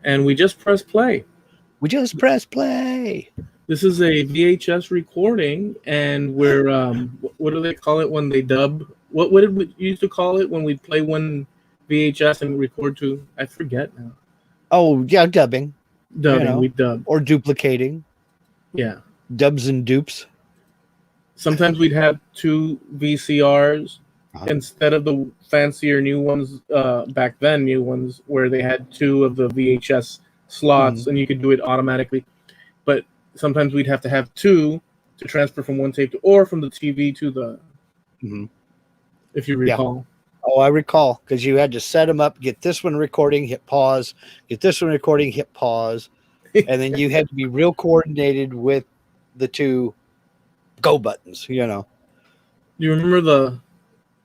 and we just press play. We just press play. This is a VHS recording, and we're what do they call it when they dub? What did we used to call it when we play one VHS and record to? I forget now. Oh yeah, dubbing. Dubbing, we dub. Or duplicating. Yeah. Dubs and dupes. Sometimes we'd have two VCRs instead of the fancier new ones, back then new ones, where they had two of the VHS slots and you could do it automatically. But sometimes we'd have to have two to transfer from one tape or from the TV to the, if you recall. Yeah. Oh, I recall, because you had to set them up, get this one recording, hit pause, get this one recording, hit pause, and then you had to be real coordinated with the two go buttons, You remember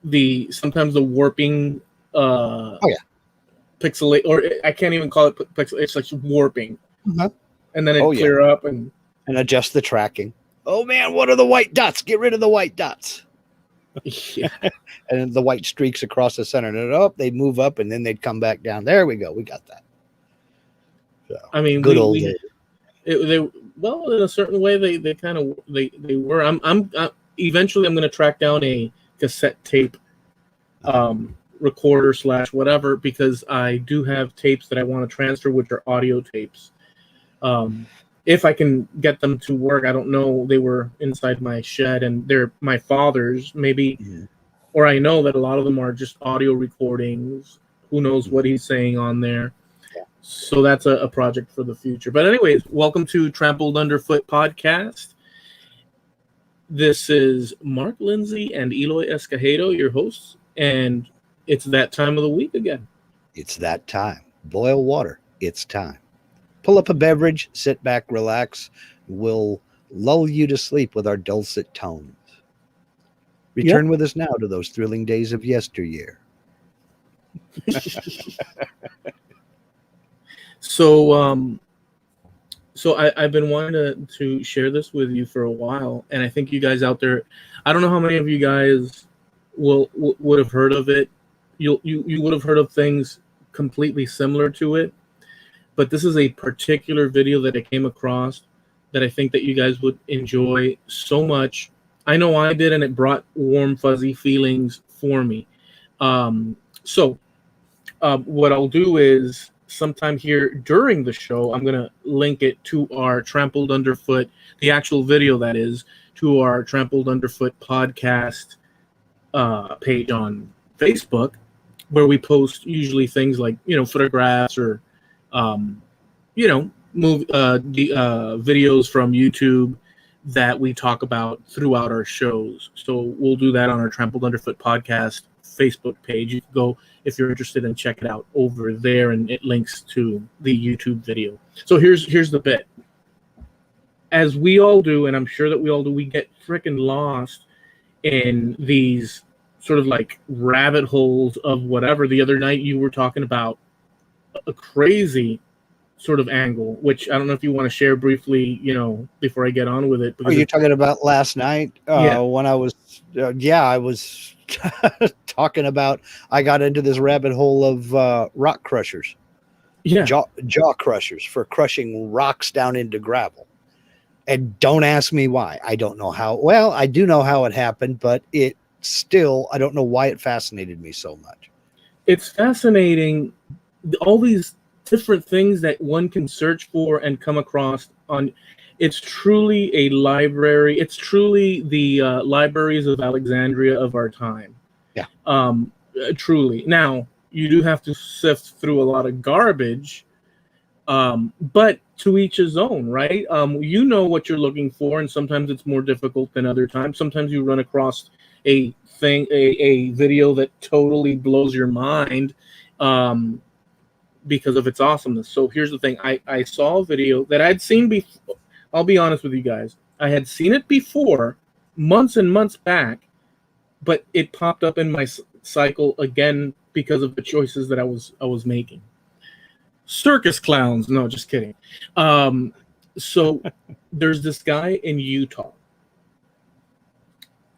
the sometimes the warping pixelate, or I can't even call it pixel, it's like warping. And then it clear up and adjust the tracking. Oh man, what are the white dots? Get rid of the white dots. Yeah. And then the white streaks across the center. And they move up and then they'd come back down. There we go. We got that. So, I mean, good old days. Well, in a certain way, they kind of they were. I'm eventually I'm going to track down a cassette tape recorder / whatever, because I do have tapes that I want to transfer, which are audio tapes. If I can get them to work, I don't know. They were inside my shed, and they're my father's, maybe, or I know that a lot of them are just audio recordings. Who knows what he's saying on there? So that's a project for the future. But anyways, welcome to Trampled Underfoot Podcast. This is Mark, Lindsay, and Eloy Escagedo, your hosts, and it's that time of the week again. It's that time. Boil water. It's time. Pull up a beverage, sit back, relax. We'll lull you to sleep with our dulcet tones. Return with us now to those thrilling days of yesteryear. So I've been wanting to share this with you for a while, and I think you guys out there, I don't know how many of you guys would have heard of it. You would have heard of things completely similar to it, but this is a particular video that I came across that I think that you guys would enjoy so much. I know I did, and it brought warm, fuzzy feelings for me. So what I'll do is, sometime here during the show, I'm going to link it to our Trampled Underfoot, the actual video that is, to our Trampled Underfoot podcast page on Facebook, where we post usually things like, photographs or, videos from YouTube that we talk about throughout our shows. So we'll do that on our Trampled Underfoot podcast Facebook page. You can go, if you're interested, and check it out over there, and it links to the YouTube video. So here's the bit. As we all do, and I'm sure that we all do, we get freaking lost in these sort of like rabbit holes of whatever. The other night you were talking about a crazy sort of angle, which I don't know if you want to share briefly, before I get on with it. Are you talking about last night? When I was, I was talking about, I got into this rabbit hole of rock crushers, jaw crushers for crushing rocks down into gravel. And don't ask me why. I don't know how. Well, I do know how it happened, but I don't know why it fascinated me so much. It's fascinating, all these different things that one can search for and come across on. It's truly a library. It's truly the libraries of Alexandria of our time. Yeah. Truly. Now, you do have to sift through a lot of garbage, but to each his own, right? You know what you're looking for, and sometimes it's more difficult than other times. Sometimes you run across a video that totally blows your mind because of its awesomeness. So here's the thing. I saw a video that I'd seen before. I'll be honest with you guys. I had seen it before, months and months back, but it popped up in my cycle again because of the choices that I was making. Circus clowns. No, just kidding. So there's this guy in Utah,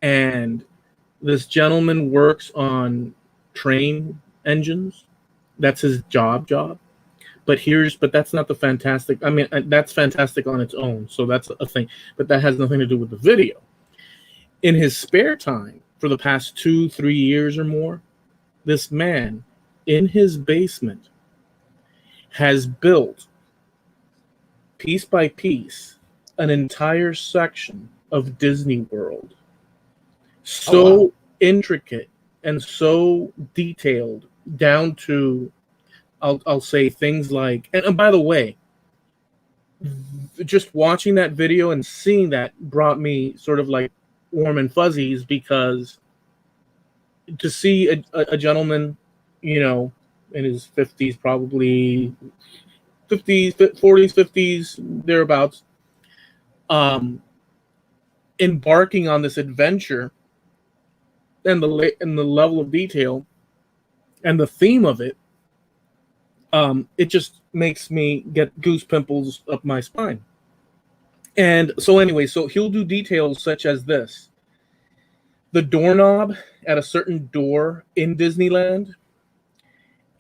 and this gentleman works on train engines. That's his job. But that's not the fantastic. I mean, that's fantastic on its own. So that's a thing. But that has nothing to do with the video. In his spare time, for the past 2-3 years or more, this man in his basement has built, piece by piece, an entire section of Disney World. So intricate and so detailed, down to, I'll say things like, and by the way, just watching that video and seeing that brought me sort of like warm and fuzzies, because to see a gentleman, in his 50s, probably 50s, 40s, 50s, thereabouts, embarking on this adventure, and the level of detail and the theme of it, it just makes me get goose pimples up my spine. And so anyway, so he'll do details such as this. The doorknob at a certain door in Disneyland,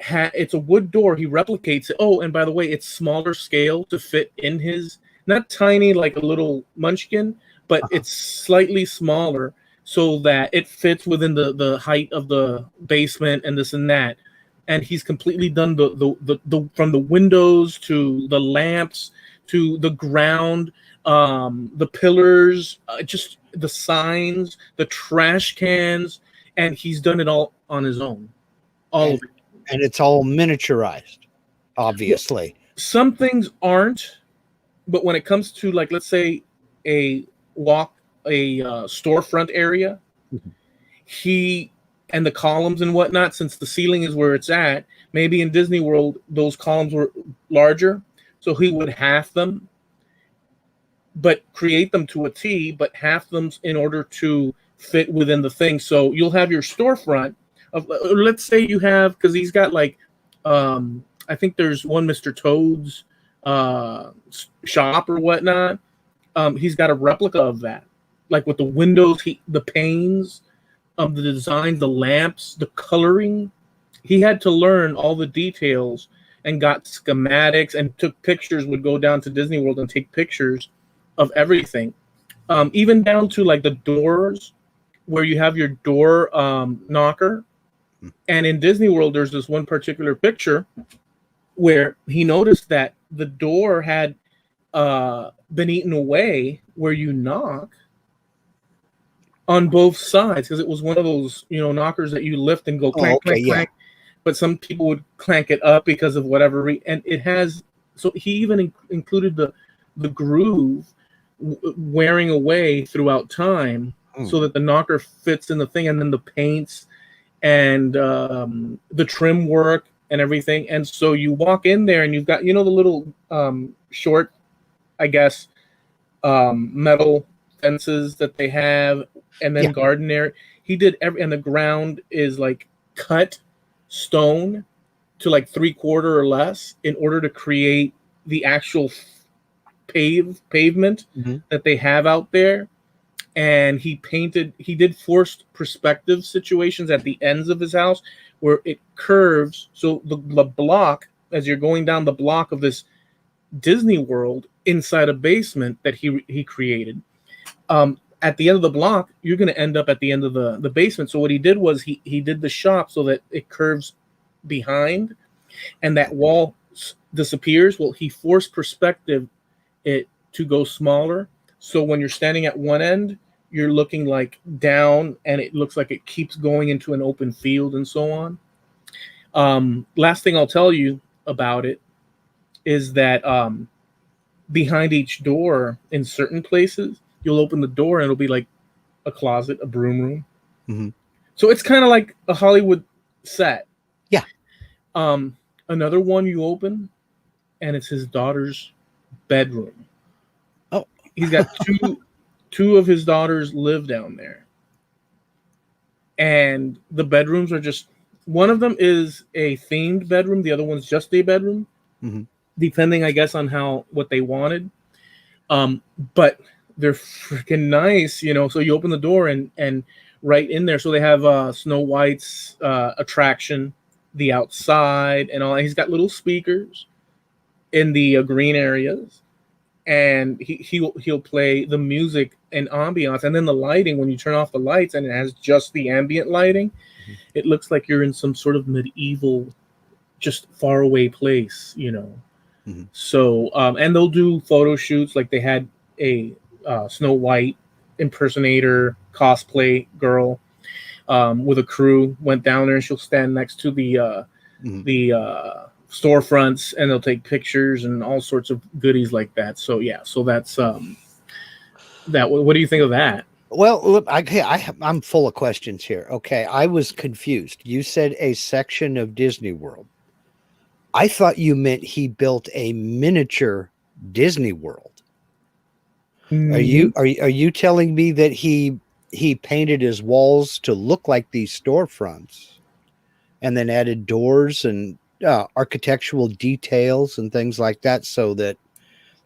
it's a wood door. He replicates it. Oh, and by the way, it's smaller scale to fit in his, not tiny like a little munchkin, but it's slightly smaller so that it fits within the height of the basement and this and that. And he's completely done the from the windows to the lamps to the ground, the pillars, just the signs, the trash cans, and he's done it all on his own. All of it. And it's all miniaturized, obviously. Some things aren't, but when it comes to, like, let's say a storefront area, and the columns and whatnot, since the ceiling is where it's at, maybe in Disney World, those columns were larger, so he would half them, but create them to a T, but half them in order to fit within the thing. So you'll have your storefront of, let's say you have, because he's got like, I think there's one Mr. Toad's shop or whatnot. He's got a replica of that, like with the windows, the panes, the design, the lamps, the coloring. He had to learn all the details and got schematics and took pictures, would go down to Disney World and take pictures of everything. Even down to like the doors where you have your door knocker. And in Disney World, there's this one particular picture where he noticed that the door had been eaten away where you knock on both sides, because it was one of those, knockers that you lift and go clank, clank. But some people would clank it up because of whatever. And it has, so he even included the groove wearing away throughout time so that the knocker fits in the thing, and then the paints and the trim work and everything. And so you walk in there and you've got, the little short, I guess, metal fences that they have, and then garden area. He did and the ground is like cut stone to like 3/4 or less in order to create the actual pavement that they have out there. And he did forced perspective situations at the ends of his house where it curves. So the block, as you're going down the block of this Disney World inside a basement that he created, at the end of the block, you're going to end up at the end of the basement. So what he did was he did the shop so that it curves behind and that wall disappears. Well, he forced perspective it to go smaller. So when you're standing at one end, you're looking like down and it looks like it keeps going into an open field and so on. Last thing I'll tell you about it is that behind each door in certain places, you'll open the door and it'll be like a closet, a broom room. Mm-hmm. So it's kind of like a Hollywood set. Yeah. Another one you open and it's his daughter's bedroom. Oh, he's got two of his daughters live down there. And the bedrooms are just, one of them is a themed bedroom. The other one's just a bedroom, depending, I guess, on what they wanted. But they're freaking nice, so you open the door and right in there. So they have Snow White's attraction, the outside and all. He's got little speakers in the green areas, and he'll play the music and ambiance, and then the lighting. When you turn off the lights and it has just the ambient lighting, it looks like you're in some sort of medieval, just far away place, you know. So and they'll do photo shoots, like they had a Snow White impersonator cosplay girl with a crew went down there, and she'll stand next to the storefronts, and they'll take pictures and all sorts of goodies like that. So yeah, so that's that. What do you think of that? Well, look, I'm full of questions here. Okay, I was confused. You said a section of Disney World. I thought you meant he built a miniature Disney World. Are you telling me that he painted his walls to look like these storefronts, and then added doors and architectural details and things like that, so that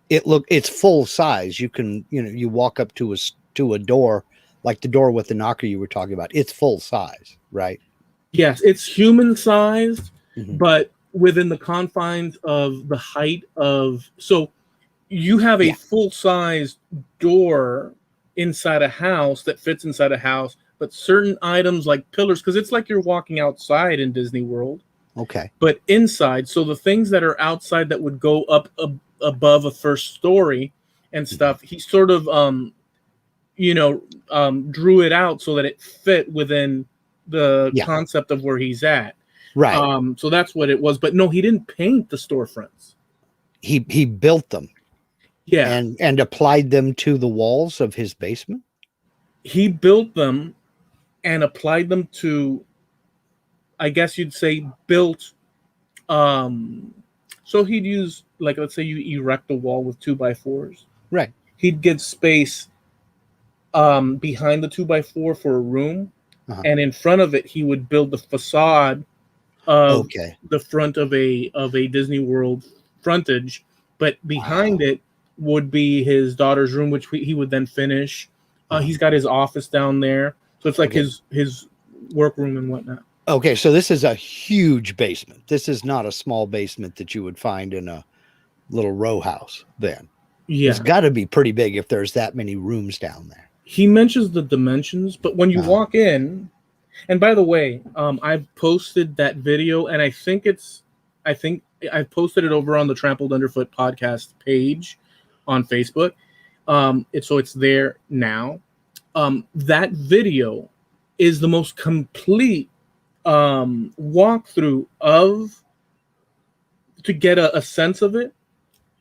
it's full size? You can, you walk up to a door, like the door with the knocker you were talking about. It's full size, right? Yes, it's human sized, but within the confines of the height of, so you have a full size door inside a house that fits inside a house, but certain items like pillars, because it's like you're walking outside in Disney World. Okay. But inside, so the things that are outside that would go up above a first story and stuff, he sort of drew it out so that it fit within the concept of where he's at. Right. So that's what it was. But no, he didn't paint the storefronts. He built them. Yeah. And applied them to the walls of his basement? He built them and applied them to, I guess you'd say, built. So he'd use, like, let's say you erect a wall with 2x4s. Right. He'd give space behind the 2x4 for a room. And in front of it, he would build the facade of the front of a Disney World frontage, but behind it would be his daughter's room, which he would then finish. He's got his office down there, so it's like his workroom and whatnot. Okay, so this is a huge basement. This is not a small basement that you would find in a little row house. Then it's got to be pretty big if there's that many rooms down there. He mentions the dimensions, but when you walk in, and by the way, I've posted that video, and I think I've posted it over on the Trampled Underfoot Podcast page on Facebook. So it's there now. That video is the most complete walkthrough to get a sense of it.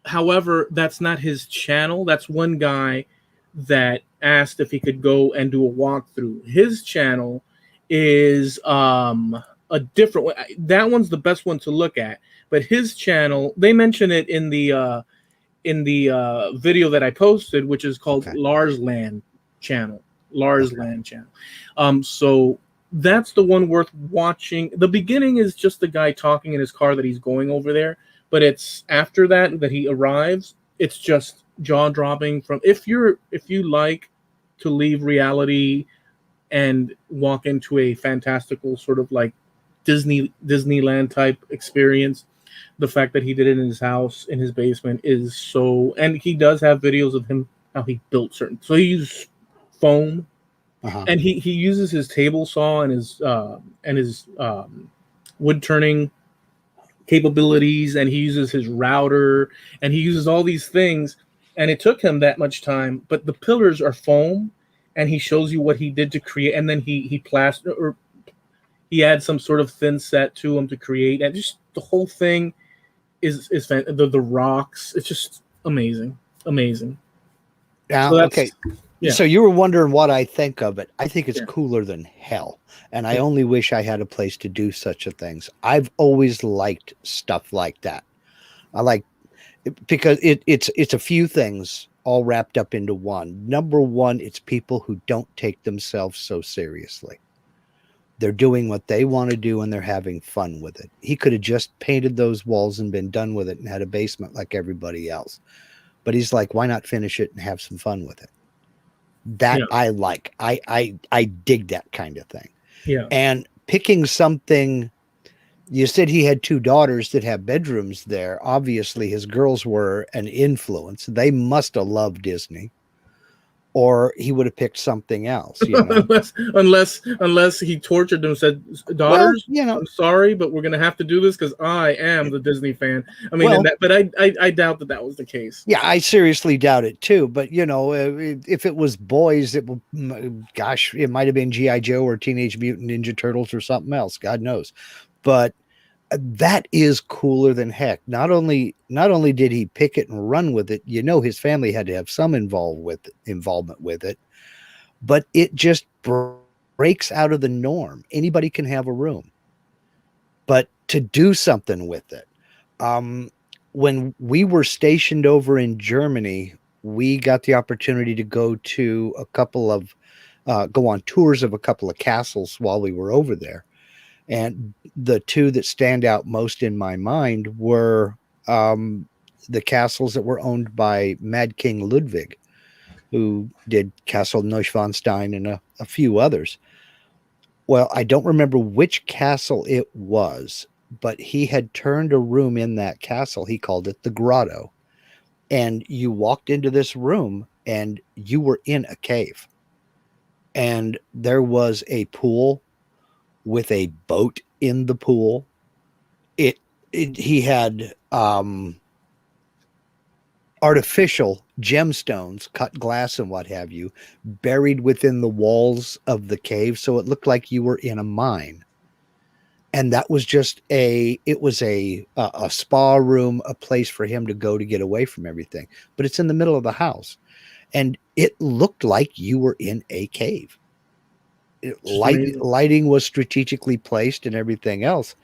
However, that's not his channel. That's one guy that asked if he could go and do a walkthrough. His channel is a different one. That one's the best one to look at. But his channel, they mention it in the video that I posted, which is called Lars Land channel. So that's the one worth watching. The beginning is just the guy talking in his car that he's going over there, but it's after that he arrives. It's just jaw-dropping. From if you like to leave reality and walk into a fantastical sort of like Disneyland type experience, the fact that he did it in his house, in his basement, is so. And he does have videos of him how he built certain. So he used foam, and he uses his table saw and his wood turning capabilities, and he uses his router, and he uses all these things. And it took him that much time, but the pillars are foam, and he shows you what he did to create, and then he plaster, or he adds some sort of thin set to them to create, and just the whole thing is the rocks. It's just amazing. Now, so okay. Yeah. So you were wondering what I think of it. I think it's cooler than hell, and I only wish I had a place to do such a things. I've always liked stuff like that. I like because it's a few things all wrapped up into one. Number one, it's people who don't take themselves so seriously. They're doing what they want to do, and they're having fun with it. He could have just painted those walls and been done with it and had a basement like everybody else. But he's like, why not finish it and have some fun with it? That I like. I dig that kind of thing. Yeah. And picking something You said he had two daughters that have bedrooms there. Obviously, his girls were an influence. They must have loved Disney, or he would have picked something else, you know. unless he tortured them, said, Well, daughters, you know, I'm sorry, but we're gonna have to do this because I am the Disney fan. I mean, well, but I doubt that was the case. yeah, I seriously doubt it too. But you know, if it was boys, it will. Gosh, it might have been GI Joe or Teenage Mutant Ninja Turtles or something else. God knows. But that is cooler than heck. Not only did he pick it and run with it, you know, his family had to have some involvement with it, but it just breaks out of the norm. Anybody can have a room, but to do something with it. When we were stationed over in Germany, we got the opportunity to go to go on tours of a couple of castles while we were over there. And the two that stand out most in my mind were the castles that were owned by Mad King Ludwig, who did Castle Neuschwanstein and a few others. Well, I don't remember which castle it was, but he had turned a room in that castle. He called it the Grotto. And you walked into this room and you were in a cave. And there was a pool with a boat in the pool. He had artificial gemstones, cut glass and what have you, buried within the walls of the cave, so it looked like you were in a mine. And that was just a spa room, a place for him to go to get away from everything. But it's in the middle of the house, and it looked like you were in a cave. Lighting was strategically placed and everything else.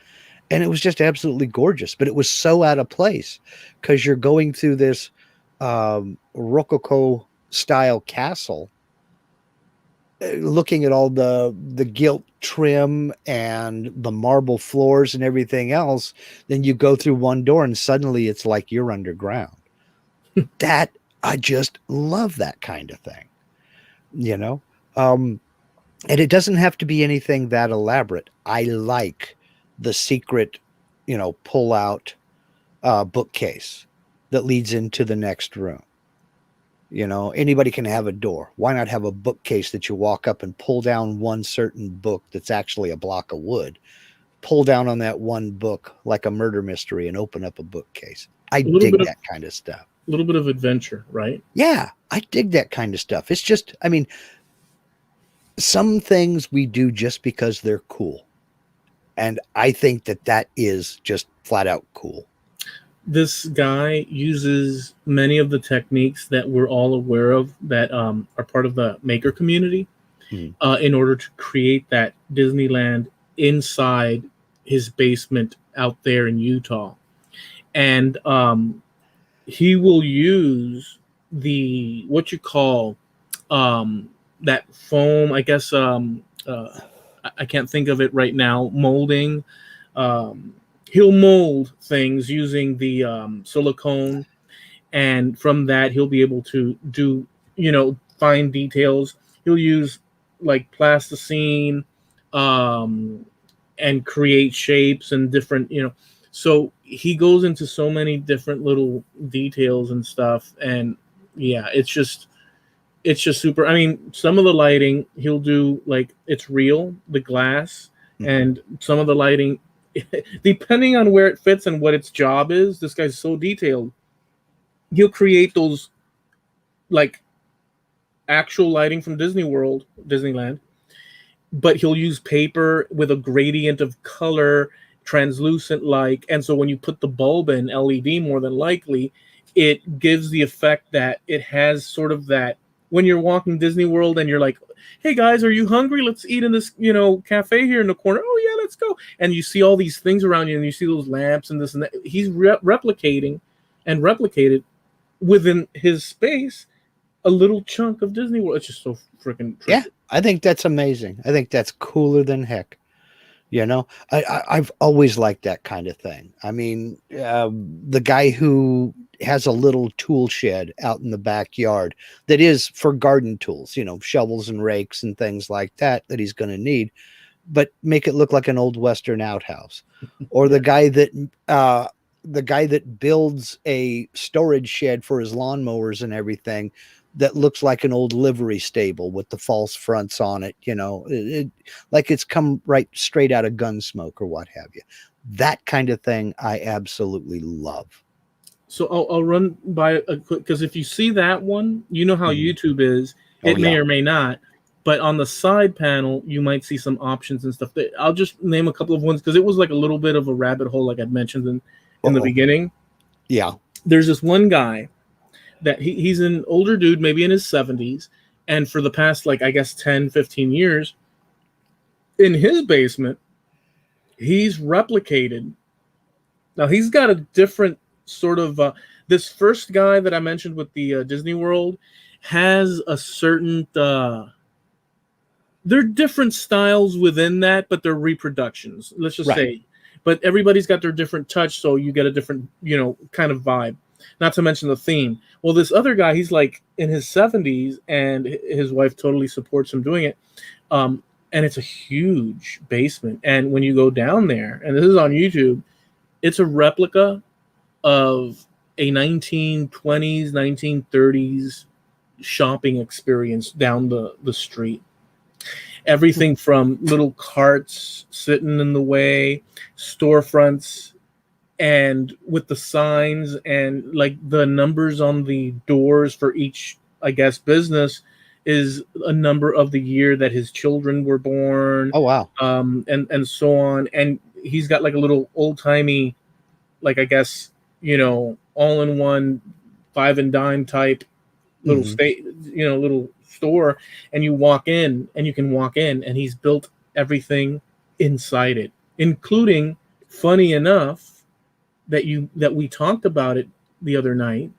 And it was just absolutely gorgeous, but it was so out of place because you're going through this Rococo style castle, looking at all the gilt trim and the marble floors and everything else. Then you go through one door and suddenly it's like you're underground. That I just love that kind of thing, you know? And it doesn't have to be anything that elaborate. I like the secret, you know, pull out bookcase that leads into the next room. You know, anybody can have a door. Why not have a bookcase that you walk up and pull down one certain book that's actually a block of wood? Pull down on that one book like a murder mystery and open up a bookcase. I dig that kind of stuff. A little bit of adventure, right? Yeah, I dig that kind of stuff. It's just, I mean, some things we do just because they're cool. And I think that is just flat out cool. This guy uses many of the techniques that we're all aware of that are part of the maker community in order to create that Disneyland inside his basement out there in Utah. And he will use what you call that foam, I guess, I can't think of it right now, molding. He'll mold things using the silicone, and from that he'll be able to do, you know, fine details. He'll use like plasticine and create shapes and different, you know. So he goes into so many different little details and stuff, and yeah, it's just super. I mean, some of the lighting he'll do like it's real, the glass, and some of the lighting, depending on where it fits and what its job is, this guy's so detailed. He'll create those like actual lighting from Disneyland, but he'll use paper with a gradient of color, translucent like, and so when you put the bulb in LED, more than likely, it gives the effect that it has sort of that when you're walking Disney World and you're like, hey guys, are you hungry? Let's eat in this, you know, cafe here in the corner. Oh yeah, let's go. And you see all these things around you and you see those lamps and this and that. He's replicated within his space a little chunk of Disney World. It's just so freaking tricky. Yeah, I think that's amazing. I think that's cooler than heck. You know, I've always liked that kind of thing. I mean, the guy who has a little tool shed out in the backyard that is for garden tools, you know, shovels and rakes and things like that he's going to need. but make it look like an old Western outhouse, or the guy that builds a storage shed for his lawnmowers and everything that looks like an old livery stable with the false fronts on it, like it's come right straight out of Gunsmoke or what have you. That kind of thing I absolutely love. So I'll run by a quick, because if you see that one, you know how YouTube is. It may or may not, but on the side panel, you might see some options and stuff. I'll just name a couple of ones because it was like a little bit of a rabbit hole, like I mentioned in the beginning. Yeah. There's this one guy that he's an older dude, maybe in his 70s. And for the past, 10, 15 years, in his basement, he's replicated. Now, he's got a different sort of... this first guy that I mentioned with the Disney World has a certain... there are different styles within that, but they're reproductions. Let's just say... But everybody's got their different touch, so you get a different, kind of vibe. Not to mention the theme. Well, this other guy, he's like in his 70s, and his wife totally supports him doing it. And it's a huge basement. And when you go down there, and this is on YouTube, it's a replica of a 1920s, 1930s shopping experience down the street. Everything from little carts sitting in the way, storefronts, and with the signs and like the numbers on the doors for each, I guess, business is a number of the year that his children were born. Oh, wow. And so on. And he's got like a little old timey, like, I guess, all in one 5 and dime type little little store, and you walk in and you can walk in and he's built everything inside it, including, funny enough, that we talked about it the other night.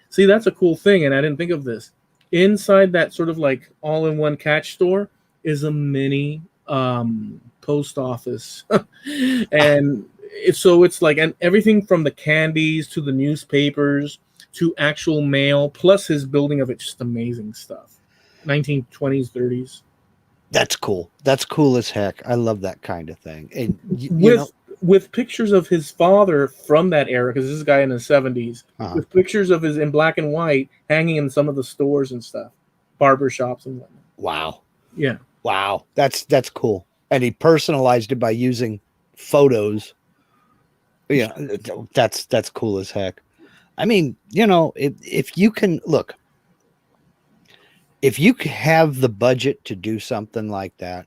See, that's a cool thing, and I didn't think of this. Inside that sort of like all-in-one catch store is a mini post office. And it's like, and everything from the candies to the newspapers to actual mail, plus his building of it, just amazing stuff. 1920s, 30s. That's cool. That's cool as heck. I love that kind of thing. And with pictures of his father from that era, because this is a guy in his 70s, with pictures of his in black and white hanging in some of the stores and stuff, barber shops and whatnot. Wow. Yeah. Wow. That's cool. And he personalized it by using photos. Yeah, that's cool as heck. I mean, if you can look, if you have the budget to do something like that,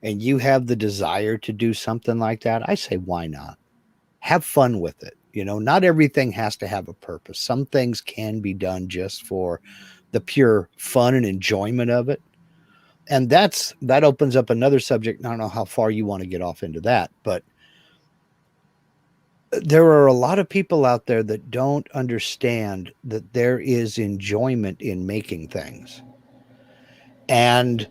and you have the desire to do something like that, I say, why not? Have fun with it. Not everything has to have a purpose. Some things can be done just for the pure fun and enjoyment of it. And that opens up another subject. I don't know how far you want to get off into that, but there are a lot of people out there that don't understand that there is enjoyment in making things. And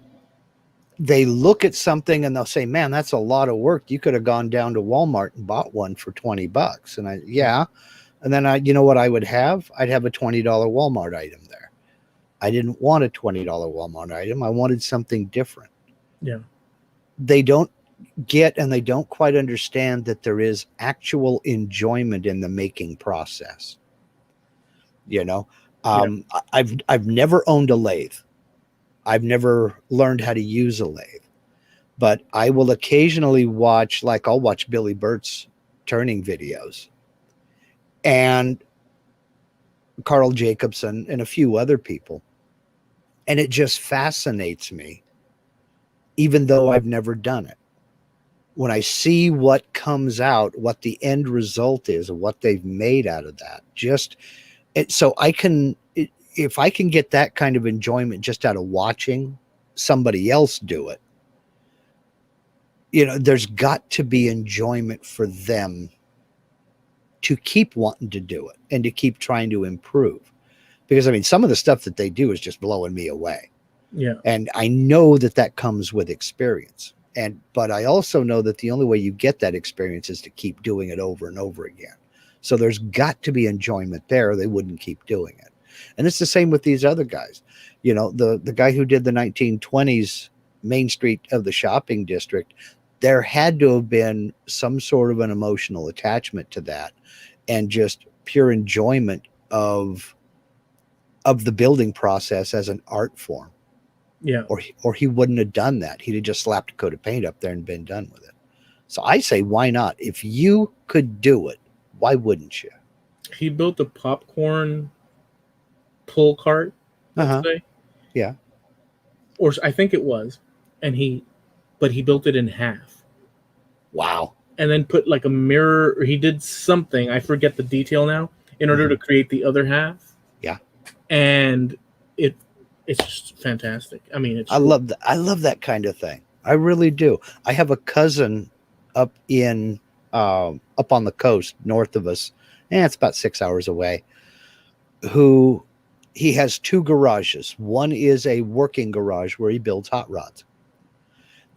they look at something and they'll say, man, that's a lot of work. You could have gone down to Walmart and bought one for $20. And and then you know what I would have? I'd have a $20 Walmart item there. I didn't want a $20 Walmart item. I wanted something different. Yeah. They don't get, and they don't quite understand that there is actual enjoyment in the making process. I've never owned a lathe. I've never learned how to use a lathe, but I will occasionally watch, I'll watch Billy Burt's turning videos and Carl Jacobson and a few other people. And it just fascinates me, even though I've never done it. When I see what comes out, what the end result is, and what they've made out of that, so I can, if I can get that kind of enjoyment just out of watching somebody else do it, there's got to be enjoyment for them to keep wanting to do it and to keep trying to improve. Because some of the stuff that they do is just blowing me away. Yeah. And I know that comes with experience. But I also know that the only way you get that experience is to keep doing it over and over again. So there's got to be enjoyment there. They wouldn't keep doing it. And it's the same with these other guys. The guy who did the 1920s Main Street of the shopping district, there had to have been some sort of an emotional attachment to that, and just pure enjoyment of the building process as an art form. Yeah. Or he wouldn't have done that. He'd have just slapped a coat of paint up there and been done with it. So I say, why not? If you could do it, why wouldn't you? He built a popcorn pull cart, let's say. Yeah. Or I think it was. But he built it in half. Wow. And then put like a mirror, or he did something, I forget the detail now, in order to create the other half. Yeah. And it's just fantastic. I mean, I love that kind of thing. I really do. I have a cousin up on the coast north of us, and it's about 6 hours away, who he has 2 garages. One is a working garage where he builds hot rods.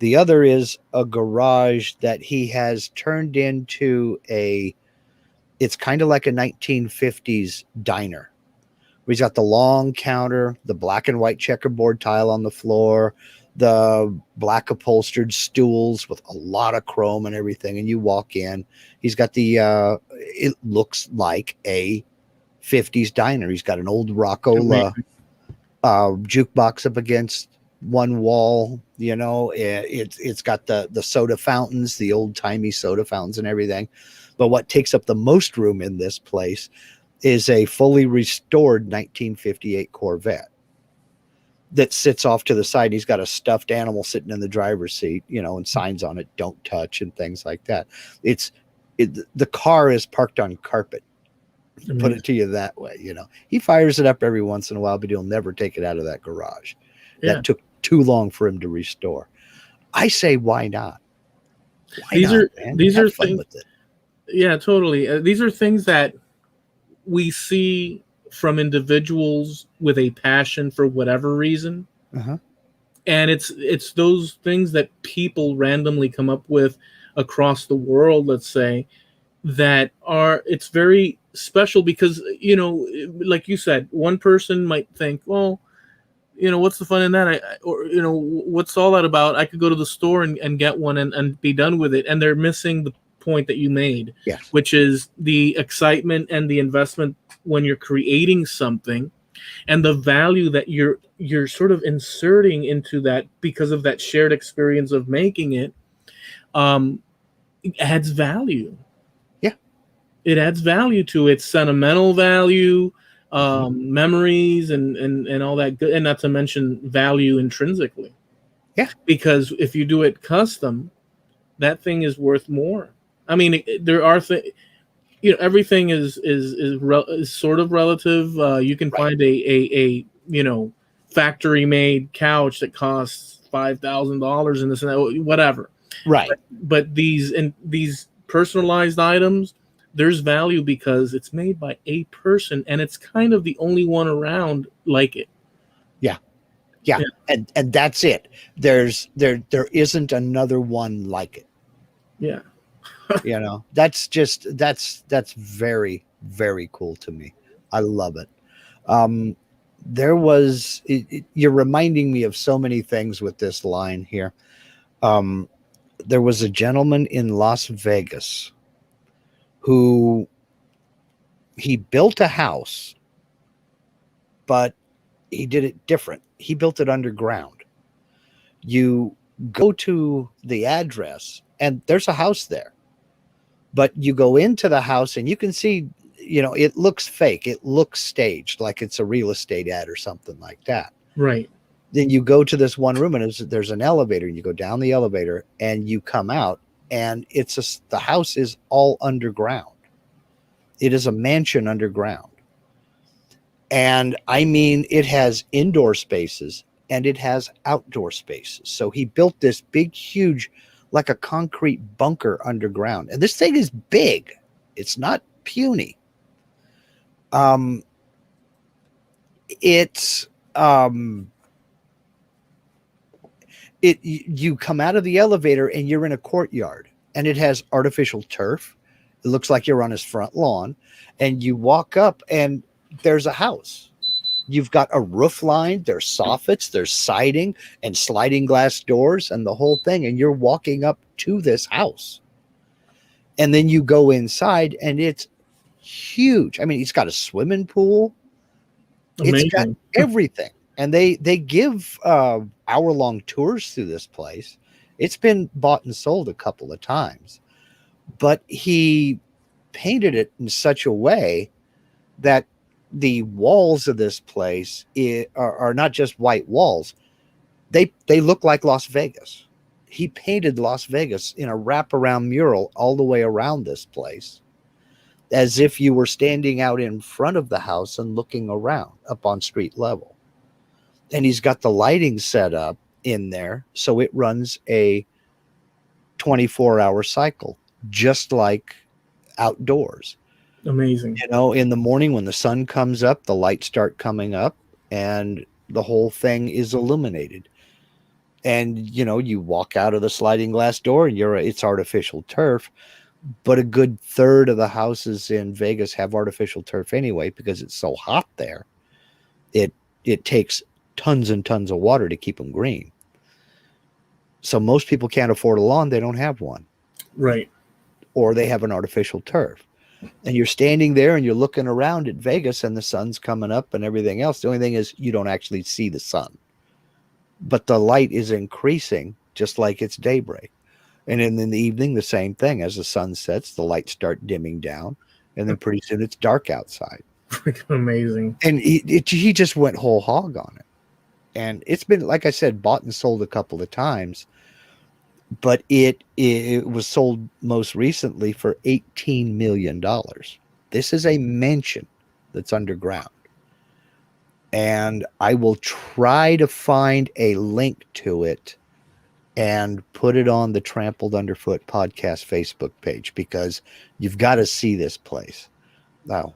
The other is a garage that he has turned into it's kind of like a 1950s diner. He's got the long counter, the black and white checkerboard tile on the floor, the black upholstered stools with a lot of chrome and everything. And you walk in, he's got it looks like a 50s diner. He's got an old Rockola jukebox up against one wall. You know, it's got the soda fountains, the old timey soda fountains and everything. But what takes up the most room in this place is a fully restored 1958 Corvette that sits off to the side. He's got a stuffed animal sitting in the driver's seat, you know, and signs on it, "Don't touch," and things like that. The car is parked on carpet. Put it to you that way, you know. He fires it up every once in a while, but he'll never take it out of that garage. Yeah. That took too long for him to restore. I say, why not? These are things with it. Yeah, totally. These are things that we see from individuals with a passion for whatever reason. And it's those things that people randomly come up with across the world, let's say, that it's very special because, you know, like you said, one person might think, well, you know, what's the fun in that? Or, you know, what's all that about? I could go to the store and get one and be done with it. And they're missing the point that you made, yes, which is the excitement and the investment when you're creating something, and the value that you're sort of inserting into that because of that shared experience of making it. It adds value. Yeah, it adds value to its sentimental value, memories, and all that good, and not to mention value intrinsically. Yeah, because if you do it custom, that thing is worth more. I mean, there are things, you know, everything is sort of relative. You can find a you know, factory made couch that costs $5,000 and this and that, whatever. Right. But these personalized items, there's value because it's made by a person and it's kind of the only one around like it. Yeah. And that's it. There isn't another one like it. Yeah. You know, that's very, very cool to me. I love it. You're reminding me of so many things with this line here. There was a gentleman in Las Vegas who he built a house, but he did it different. He built it underground. You go to the address and there's a house there, but you go into the house and you can see, you know, it looks fake. It looks staged, like it's a real estate ad or something like that. Right. Then you go to this one room and there's an elevator. You go down the elevator and you come out and the house is all underground. It is a mansion underground. And I mean, it has indoor spaces and it has outdoor spaces. So he built this big, huge, like a concrete bunker underground. And this thing is big. It's not puny. You come out of the elevator and you're in a courtyard and it has artificial turf. It looks like you're on his front lawn, and you walk up and there's a house. You've got a roof line, there's soffits, there's siding and sliding glass doors and the whole thing. And you're walking up to this house. And then you go inside and it's huge. I mean, it's got a swimming pool. Amazing. It's got everything. And they give hour-long tours through this place. It's been bought and sold a couple of times. But he painted it in such a way that the walls of this place are not just white walls. They look like Las Vegas. He painted Las Vegas in a wraparound mural all the way around this place, as if you were standing out in front of the house and looking around up on street level. And he's got the lighting set up in there so it runs a 24-hour cycle, just like outdoors. Amazing. You know, in the morning when the sun comes up, the lights start coming up and the whole thing is illuminated. And, you know, you walk out of the sliding glass door and it's artificial turf. But a good third of the houses in Vegas have artificial turf anyway, because it's so hot there. It takes tons and tons of water to keep them green. So most people can't afford a lawn. They don't have one. Right. Or they have an artificial turf. And you're standing there and you're looking around at Vegas and the sun's coming up and everything else. The only thing is you don't actually see the sun. But the light is increasing just like it's daybreak. And in the evening, the same thing. As the sun sets, the lights start dimming down. And then pretty soon it's dark outside. Freaking amazing. And he just went whole hog on it. And it's been, like I said, bought and sold a couple of times. But it was sold most recently for $18 million. This is a mansion that's underground. And I will try to find a link to it and put it on the Trampled Underfoot Podcast Facebook page, because you've got to see this place. Now,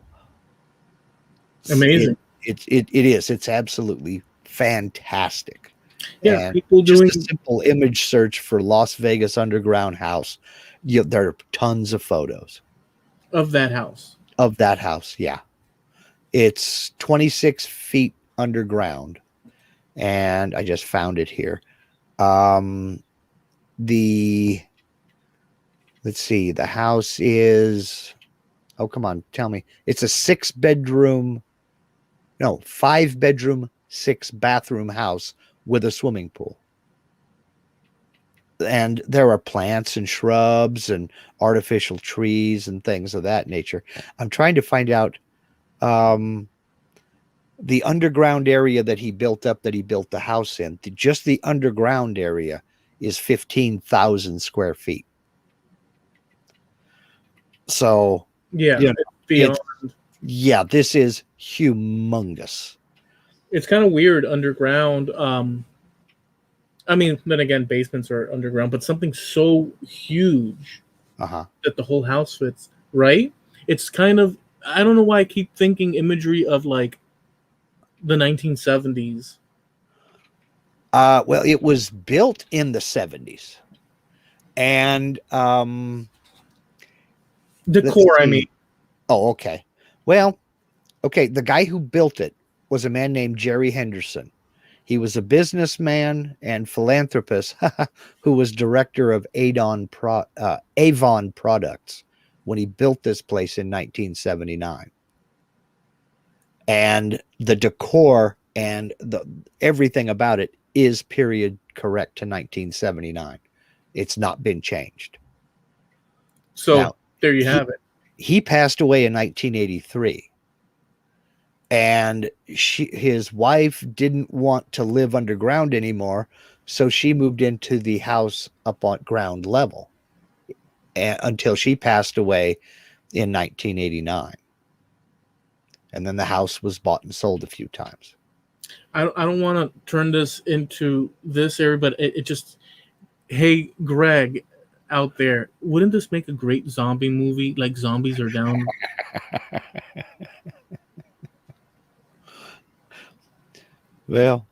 amazing. It is. It's absolutely fantastic. Yeah, and people doing just a simple image search for Las Vegas underground house. There are tons of photos of that house. Of that house, yeah. It's 26 feet underground, and I just found it here. Let's see. The house is. Oh, come on, tell me. It's a 5-bedroom, 6-bathroom house with a swimming pool. And there are plants and shrubs and artificial trees and things of that nature. I'm trying to find out the underground area that he built the house in. Just the underground area is 15,000 square feet. So, yeah, this is humongous. It's kind of weird underground. I mean, then again, basements are underground, but something so huge that the whole house fits, right? It's kind of, I don't know why I keep thinking imagery of like the 1970s. Well, it was built in the 70s. And decor, I mean. Oh, okay. Well, okay, the guy who built it was a man named Jerry Henderson. He was a businessman and philanthropist who was director of Avon Products when he built this place in 1979. And the decor and everything about it is period correct to 1979. It's not been changed. So now, there you have it. He passed away in 1983. And his wife didn't want to live underground anymore, so she moved into the house up on ground level until she passed away in 1989. And then the house was bought and sold a few times. I don't want to turn this into this area, but it just, hey, Greg out there, wouldn't this make a great zombie movie? Like zombies are down. Well,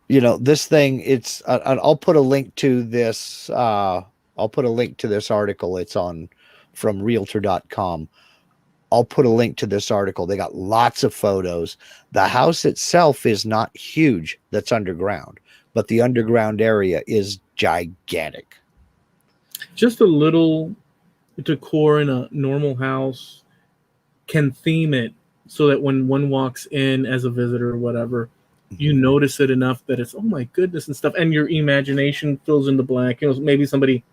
this thing, it's, I'll put a link to this. I'll put a link to this article. It's from realtor.com. I'll put a link to this article. They got lots of photos. The house itself is not huge that's underground, but the underground area is gigantic. Just a little decor in a normal house can theme it so that when one walks in as a visitor or whatever, you notice it enough that it's, oh my goodness, and stuff. And your imagination fills in the blank. You know, maybe somebody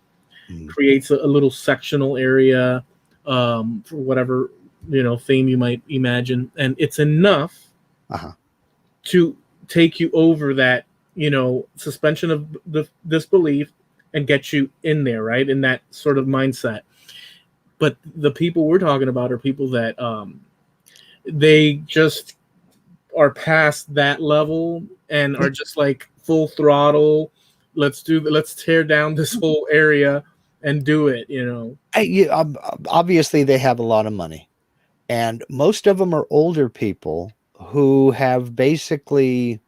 creates a little sectional area for whatever, you know, theme you might imagine. And it's enough to take you over that, you know, suspension of the disbelief and get you in there, right? In that sort of mindset. But the people we're talking about are people that they just are past that level and are just like full throttle. Let's tear down this whole area and do it, you know. Obviously, they have a lot of money, and most of them are older people who have basically,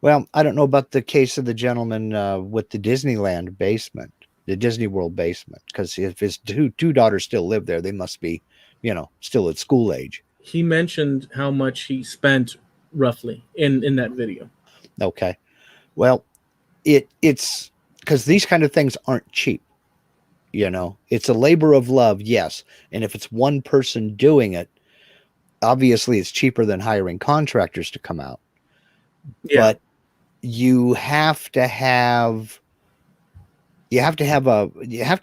well, I don't know about the case of the gentleman with the Disneyland basement, the Disney World basement, because if his two daughters still live there, they must be, you know, still at school age. He mentioned how much he spent roughly in that video. Okay. Well, it's because these kind of things aren't cheap. You know, it's a labor of love, yes. And if it's one person doing it, obviously it's cheaper than hiring contractors to come out. Yeah. But you have to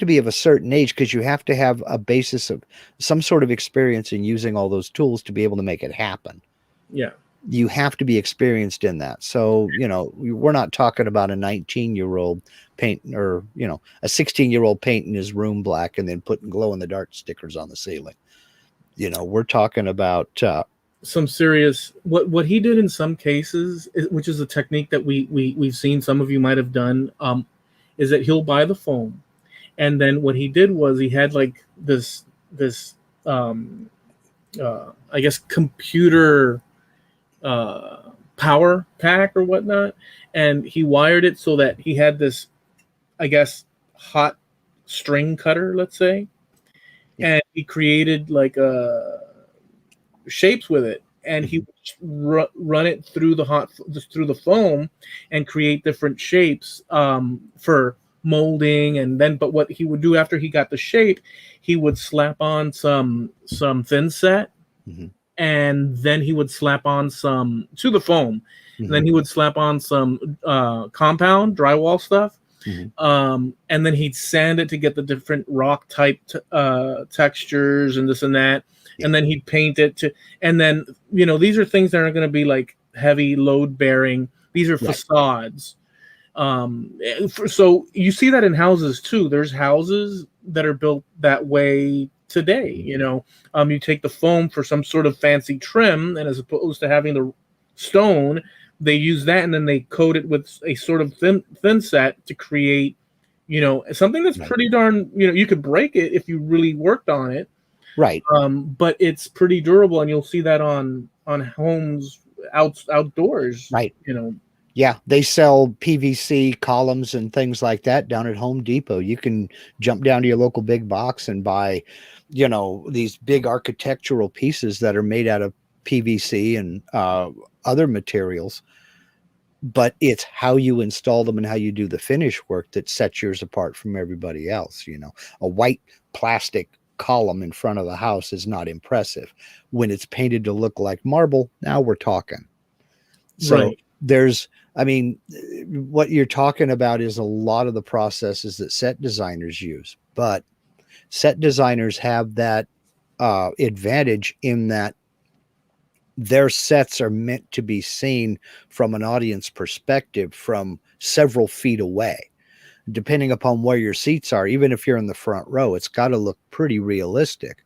be of a certain age, because you have to have a basis of some sort of experience in using all those tools to be able to make it happen. Yeah. You have to be experienced in that. So, you know, we're not talking about a 19-year-old painting, or, you know, a 16-year-old painting his room black and then putting glow-in-the-dark stickers on the ceiling. You know, we're talking about some serious, what he did in some cases, which is a technique that we've seen some of you might have done, is that he'll buy the foam, and then what he did was he had like this I guess computer power pack or whatnot, and he wired it so that he had this, I guess, hot string cutter, let's say, and he created like shapes with it, and he would run it through the foam and create different shapes for molding. And then, but what he would do after he got the shape, he would slap on some thin set, and then he would slap on some to the foam, and then he would slap on some compound drywall stuff, and then he'd sand it to get the different rock type textures and this and that. And then he'd paint it and then, you know, these are things that aren't going to be like heavy load bearing. These are facades. So you see that in houses too. There's houses that are built that way today. You know, you take the foam for some sort of fancy trim, and as opposed to having the stone, they use that, and then they coat it with a sort of thin set to create, you know, something that's pretty darn, you know, you could break it if you really worked on it. Right. But it's pretty durable, and you'll see that on homes outdoors. Right. You know. Yeah, they sell PVC columns and things like that down at Home Depot. You can jump down to your local big box and buy, you know, these big architectural pieces that are made out of PVC and other materials. But it's how you install them and how you do the finish work that sets yours apart from everybody else. You know, a white plastic column in front of the house is not impressive. When it's painted to look like marble, now we're talking. So there's, I mean, what you're talking about is a lot of the processes that set designers use, but set designers have that advantage in that their sets are meant to be seen from an audience perspective from several feet away. Depending upon where your seats are, even if you're in the front row, it's got to look pretty realistic.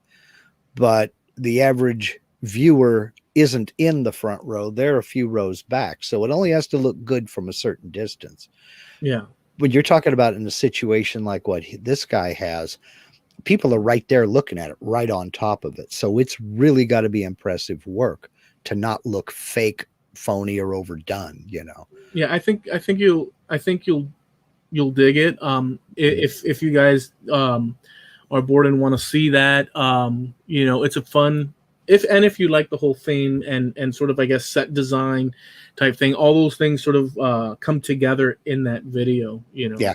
But the average viewer isn't in the front row. They're a few rows back. So it only has to look good from a certain distance. Yeah. When you're talking about in a situation like what this guy has, people are right there looking at it, right on top of it. So it's really got to be impressive work to not look fake, phony, or overdone, you know? Yeah. I think you'll dig it. If you guys are bored and want to see that, it's a fun. If you like the whole theme and sort of, I guess, set design type thing, all those things sort of come together in that video. Yeah.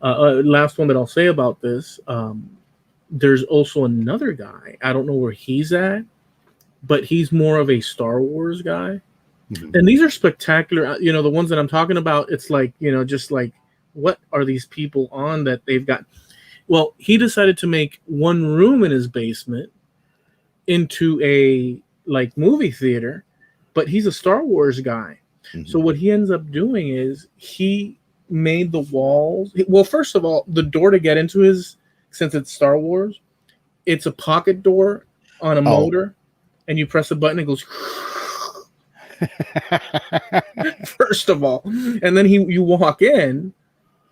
Last one that I'll say about this. There's also another guy. I don't know where he's at, but he's more of a Star Wars guy. Mm-hmm. And these are spectacular. The ones that I'm talking about, it's like, just like, what are these people on that they've got? Well, he decided to make one room in his basement into a like movie theater, but he's a Star Wars guy. Mm-hmm. So what he ends up doing is he made the walls. Well, first of all, the door to get into his, since it's Star Wars, it's a pocket door on a motor, and you press a button, it goes first of all, and then you walk in,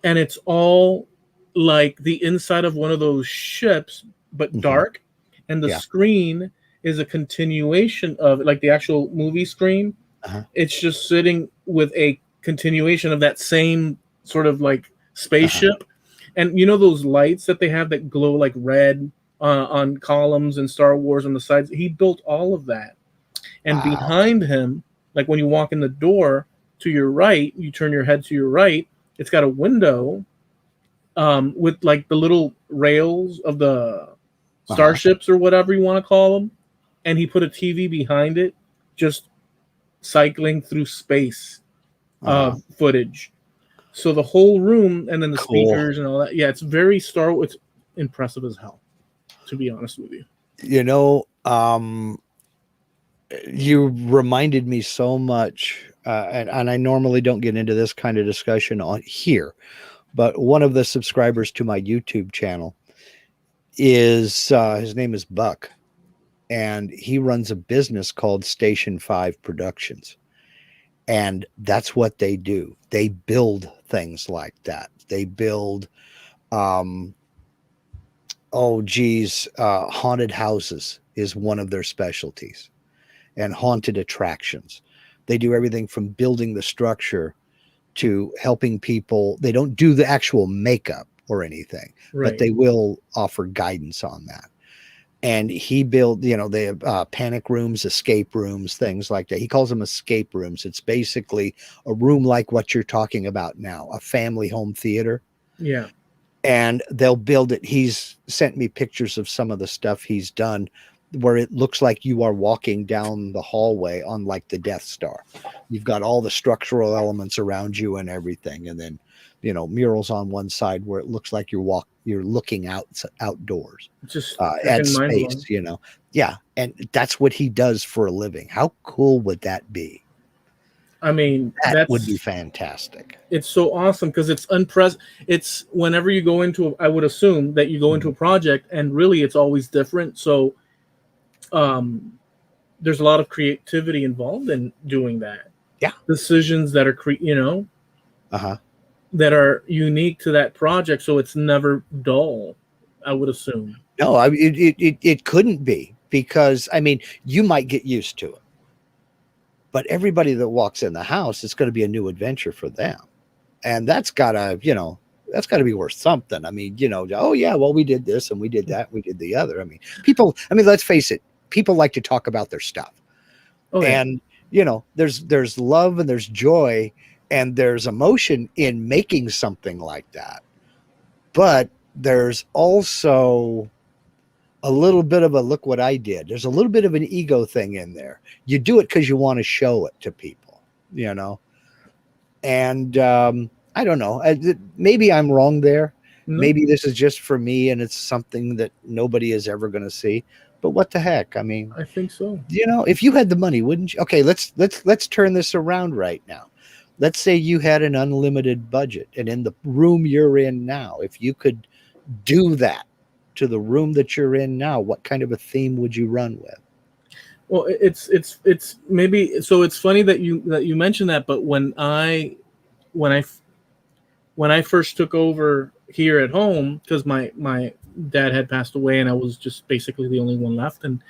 and it's all like the inside of one of those ships, but mm-hmm. dark. And the screen is a continuation of like the actual movie screen. Uh-huh. It's just sitting with a continuation of that same sort of like spaceship. Uh-huh. And those lights that they have that glow like red on columns and Star Wars on the sides. He built all of that. And behind him, like when you walk in the door to your right, you turn your head to your right, it's got a window with like the little rails of the starships or whatever you want to call them, and he put a TV behind it, just cycling through space footage. So the whole room, and then the speakers and all that. Yeah, it's very Star Wars. It's impressive as hell, to be honest with you. You reminded me so much, and I normally don't get into this kind of discussion on here, but one of the subscribers to my YouTube channel is his name is Buck, and he runs a business called Station 5 Productions, and that's what they do. They build things like that. They build haunted houses is one of their specialties, and haunted attractions. They do everything from building the structure to helping people. They don't do the actual makeup or anything, but they will offer guidance on that. And he built, they have panic rooms, escape rooms, things like that. He calls them escape rooms. It's basically a room like what you're talking about now, a family home theater. Yeah. And they'll build it. He's sent me pictures of some of the stuff he's done where it looks like you are walking down the hallway on like the Death Star. You've got all the structural elements around you and everything. And then, murals on one side where it looks like you're looking outdoors, just at space, Yeah. And that's what he does for a living. How cool would that be? I mean, that would be fantastic. It's so awesome because it's it's whenever you go into, I would assume that you go into a project and really it's always different. So, there's a lot of creativity involved in doing that. Yeah. Decisions that are, that are unique to that project. So it's never dull, I would assume. No, it couldn't be, because, you might get used to it. But everybody that walks in the house, it's going to be a new adventure for them. And that's gotta be worth something. Oh yeah, well, we did this and we did that, we did the other. Let's face it, people like to talk about their stuff. Oh, yeah. And there's love and there's joy and there's emotion in making something like that. But there's also a little bit of a look what I did. There's a little bit of an ego thing in there. You do it because you want to show it to people, And I don't know. Maybe I'm wrong there. Mm-hmm. Maybe this is just for me and it's something that nobody is ever going to see. But what the heck? I think so. If you had the money, wouldn't you? Okay, let's turn this around right now. Let's say you had an unlimited budget, and in the room you're in now, if you could do that to the room that you're in now, what kind of a theme would you run with? Well, it's maybe, so it's funny that you mentioned that, but when I first took over here at home, because my dad had passed away and I was just basically the only one left, and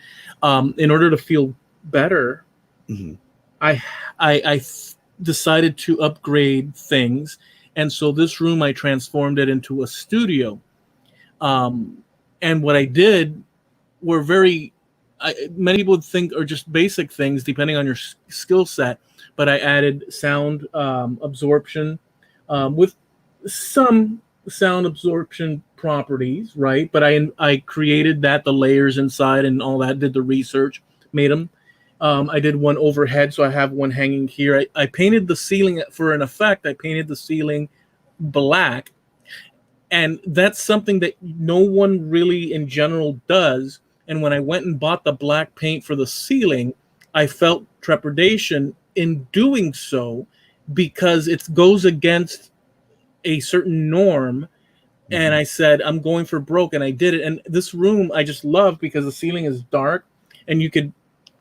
in order to feel better, mm-hmm. I decided to upgrade things, and so this room I transformed it into a studio. And what I did were many people would think are just basic things depending on your skill set, but I added sound absorption with some sound absorption properties, right? But I created the layers inside and all that, did the research, made them. I did one overhead, so I have one hanging here. I painted the ceiling for an effect. I painted the ceiling black, and that's something that no one really in general does. And when I went and bought the black paint for the ceiling, I felt trepidation in doing so because it goes against a certain norm. And I said, I'm going for broke, and I did it. And this room I just love because the ceiling is dark and you could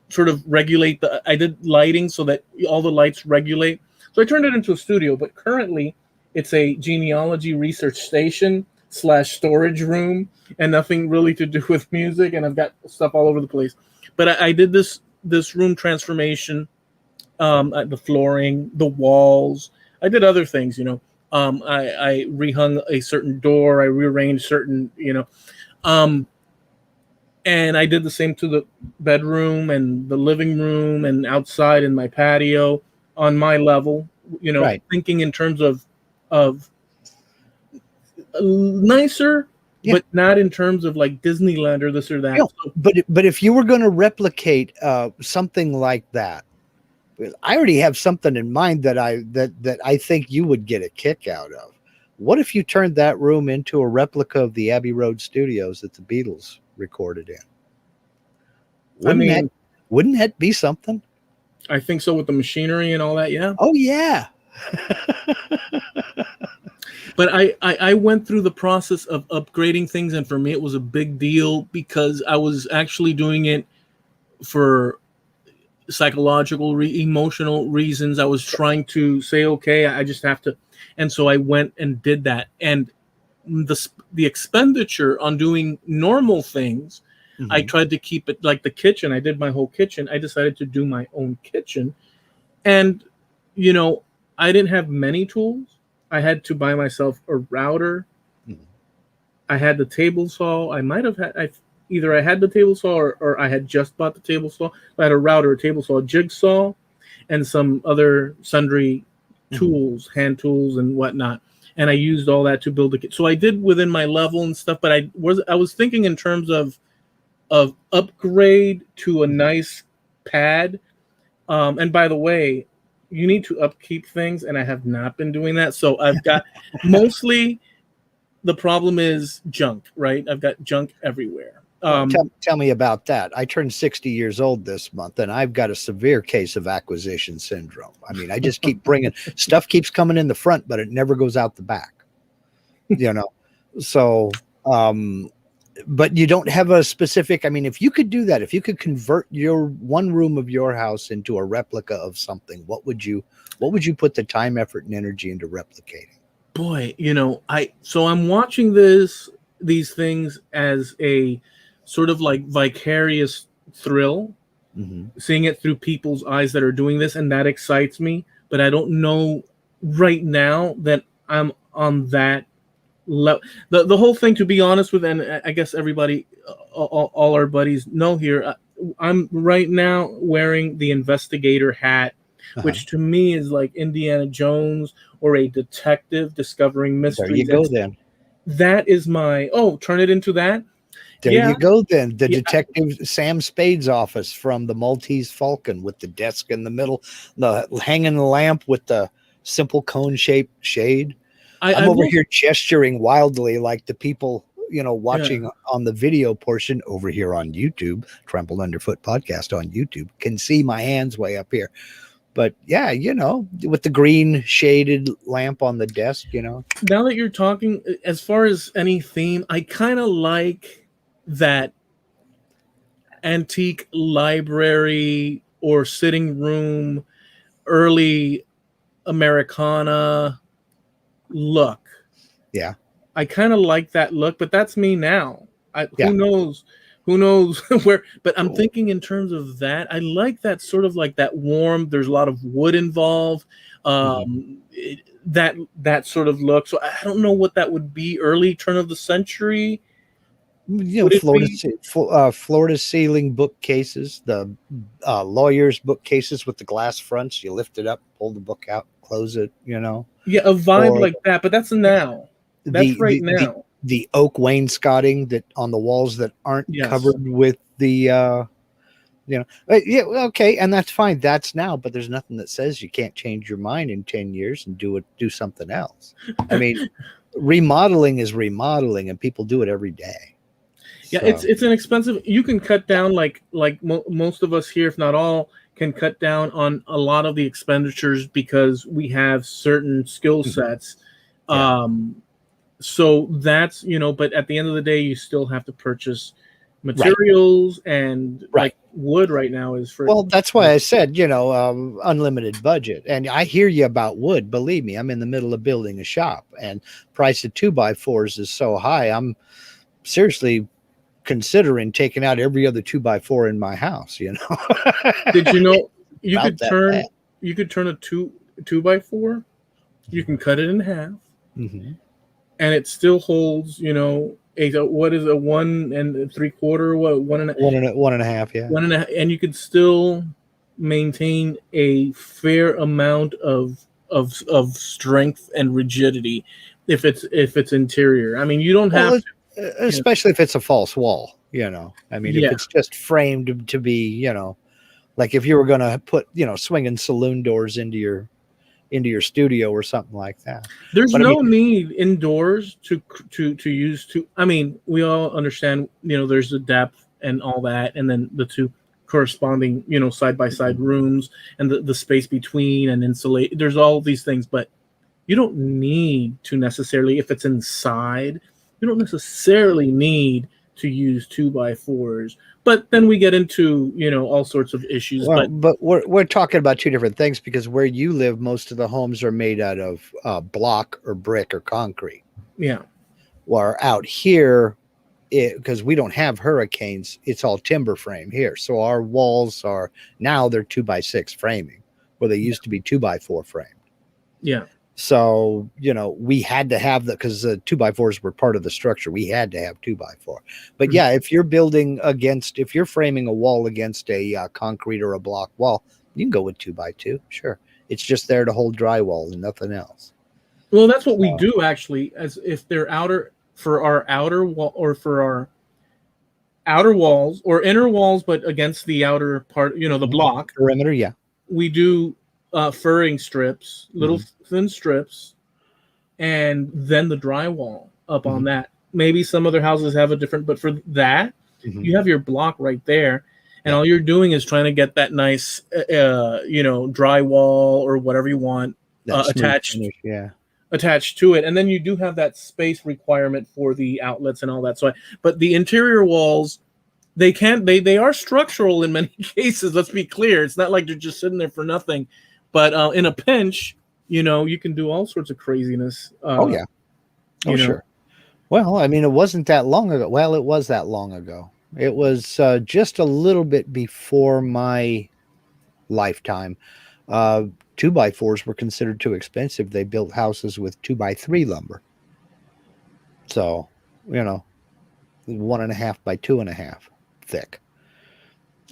sort of regulate I did lighting so that all the lights regulate. So I turned it into a studio, but currently it's a genealogy research station / storage room and nothing really to do with music. And I've got stuff all over the place. But I did this room transformation, the flooring, the walls. I did other things, I rehung a certain door. I rearranged certain, and I did the same to the bedroom and the living room and outside in my patio on my level, right. Thinking in terms of nicer, but not in terms of like Disneyland or this or that. But if you were going to replicate something like that, I already have something in mind that I think you would get a kick out of. What if you turned that room into a replica of the Abbey Road studios that the Beatles recorded in? Wouldn't that be something? I think so, with the machinery and all that. Yeah. Oh yeah. But I went through the process of upgrading things, and for me it was a big deal because I was actually doing it for psychological, emotional reasons. I was trying to say, okay, I just have to, and so I went and did that. And the expenditure on doing normal things, I tried to keep it like the kitchen. I did my whole kitchen. I decided to do my own kitchen, and I didn't have many tools. I had to buy myself a router. I had the table saw. I might have had either I had the table saw or I had just bought the table saw. I had a router, a table saw, a jigsaw, and some other sundry tools, hand tools and whatnot. And I used all that to build the kit. So I did within my level and stuff, but I was thinking in terms of upgrade to a nice pad. And by the way, you need to upkeep things, and I have not been doing that. So I've got mostly the problem is junk, right? I've got junk everywhere. Tell me about that. I turned 60 years old this month, and I've got a severe case of acquisition syndrome. I mean, I just keep bringing stuff keeps coming in the front, but it never goes out the back. So, but you don't have a specific. I mean, if you could do that, if you could convert your one room of your house into a replica of something, what would you put the time, effort, and energy into replicating? Boy, I'm watching these things as a sort of like vicarious thrill, seeing it through people's eyes that are doing this, and that excites me. But I don't know right now that I'm on that level. The whole thing, to be honest with, and I guess everybody, all our buddies know here, I'm right now wearing the investigator hat, which to me is like Indiana Jones or a detective discovering mysteries. There you go then. That is my, turn it into that. There you go then. The Detective Sam Spade's office from the Maltese Falcon with the desk in the middle, the hanging lamp with the simple cone-shaped shade. I'm over here gesturing wildly like the people, watching on the video portion over here on YouTube, Trampled Underfoot Podcast on YouTube, can see my hands way up here. But yeah, with the green shaded lamp on the desk, Now that you're talking, as far as any theme, I kind of like that antique library or sitting room, early Americana look. Yeah. I kind of like that look, but that's me now. Who knows where, but I'm thinking in terms of that. I like that sort of like that warm, there's a lot of wood involved. That sort of look. So I don't know what that would be, early turn of the century. You know, Florida ceiling bookcases, the lawyers' bookcases with the glass fronts. You lift it up, pull the book out, close it. You know. Yeah, a vibe Or like that, but that's now. That's right now. The oak wainscoting that on the walls that aren't covered with the you know, yeah, okay, and that's fine. That's now, but there's nothing that says you can't change your mind in 10 years and do something else. I mean, remodeling is remodeling, and people do it every day. Yeah, so. It's an expensive. You can cut down like most of us here, if not all, can cut down on a lot of the expenditures because we have certain skill sets. Yeah. So that's, you know, but at the end of the day, you still have to purchase materials and like wood right now is for. Well, that's why I said, you know, unlimited budget. And I hear you about wood. Believe me, I'm in the middle of building a shop, and price of 2x4s is so high. I'm seriously considering taking out every other 2x4 in my house. You know, did you know you could turn a 2x4? You can cut it in half, and it still holds. You know. What is a 1 3/4? What 1.5? Yeah, 1.5, and you could still maintain a fair amount of strength and rigidity if it's interior. I mean, you don't have to, especially if it's a false wall. You know, I mean, if it's just framed to be, you know, like if you were going to put, you know, swinging saloon doors into your studio or something like that. There's no need indoors to use two. I mean, we all understand, you know, there's the depth and all that, and then the two corresponding, you know, side by side rooms and the space between and insulate. There's all these things, but you don't need to necessarily, if it's inside, you don't necessarily need to use 2x4s. But then we get into, you know, all sorts of issues. Well, but we're talking about two different things, because where you live, most of the homes are made out of block or brick or concrete. Yeah. Or out here, because we don't have hurricanes, it's all timber frame here. So our walls are now they're 2x6 framing, where they used to be 2x4 framed. Yeah. So, you know, we had to have that because the 2x4s were part of the structure. We had to have 2x4. But yeah, if you're if you're framing a wall against a concrete or a block wall, you can go with 2x2. Sure. It's just there to hold drywall and nothing else. Well, that's what we do actually, as if they're for our outer wall or for our outer walls or inner walls, but against the outer part, you know, the block perimeter. Yeah. We do furring strips, little thin strips, and then the drywall up on that. Maybe some other houses have a different, but for that, you have your block right there, and all you're doing is trying to get that nice, you know, drywall or whatever you want attached to it, and then you do have that space requirement for the outlets and all that. So, but the interior walls, they are structural in many cases. Let's be clear; it's not like they're just sitting there for nothing. But in a pinch, you know, you can do all sorts of craziness. Sure. Well, I mean, it wasn't that long ago. Well, it was that long ago. It was just a little bit before my lifetime. 2x4s were considered too expensive. They built houses with 2x3 lumber. So, you know, 1.5 by 2.5 thick.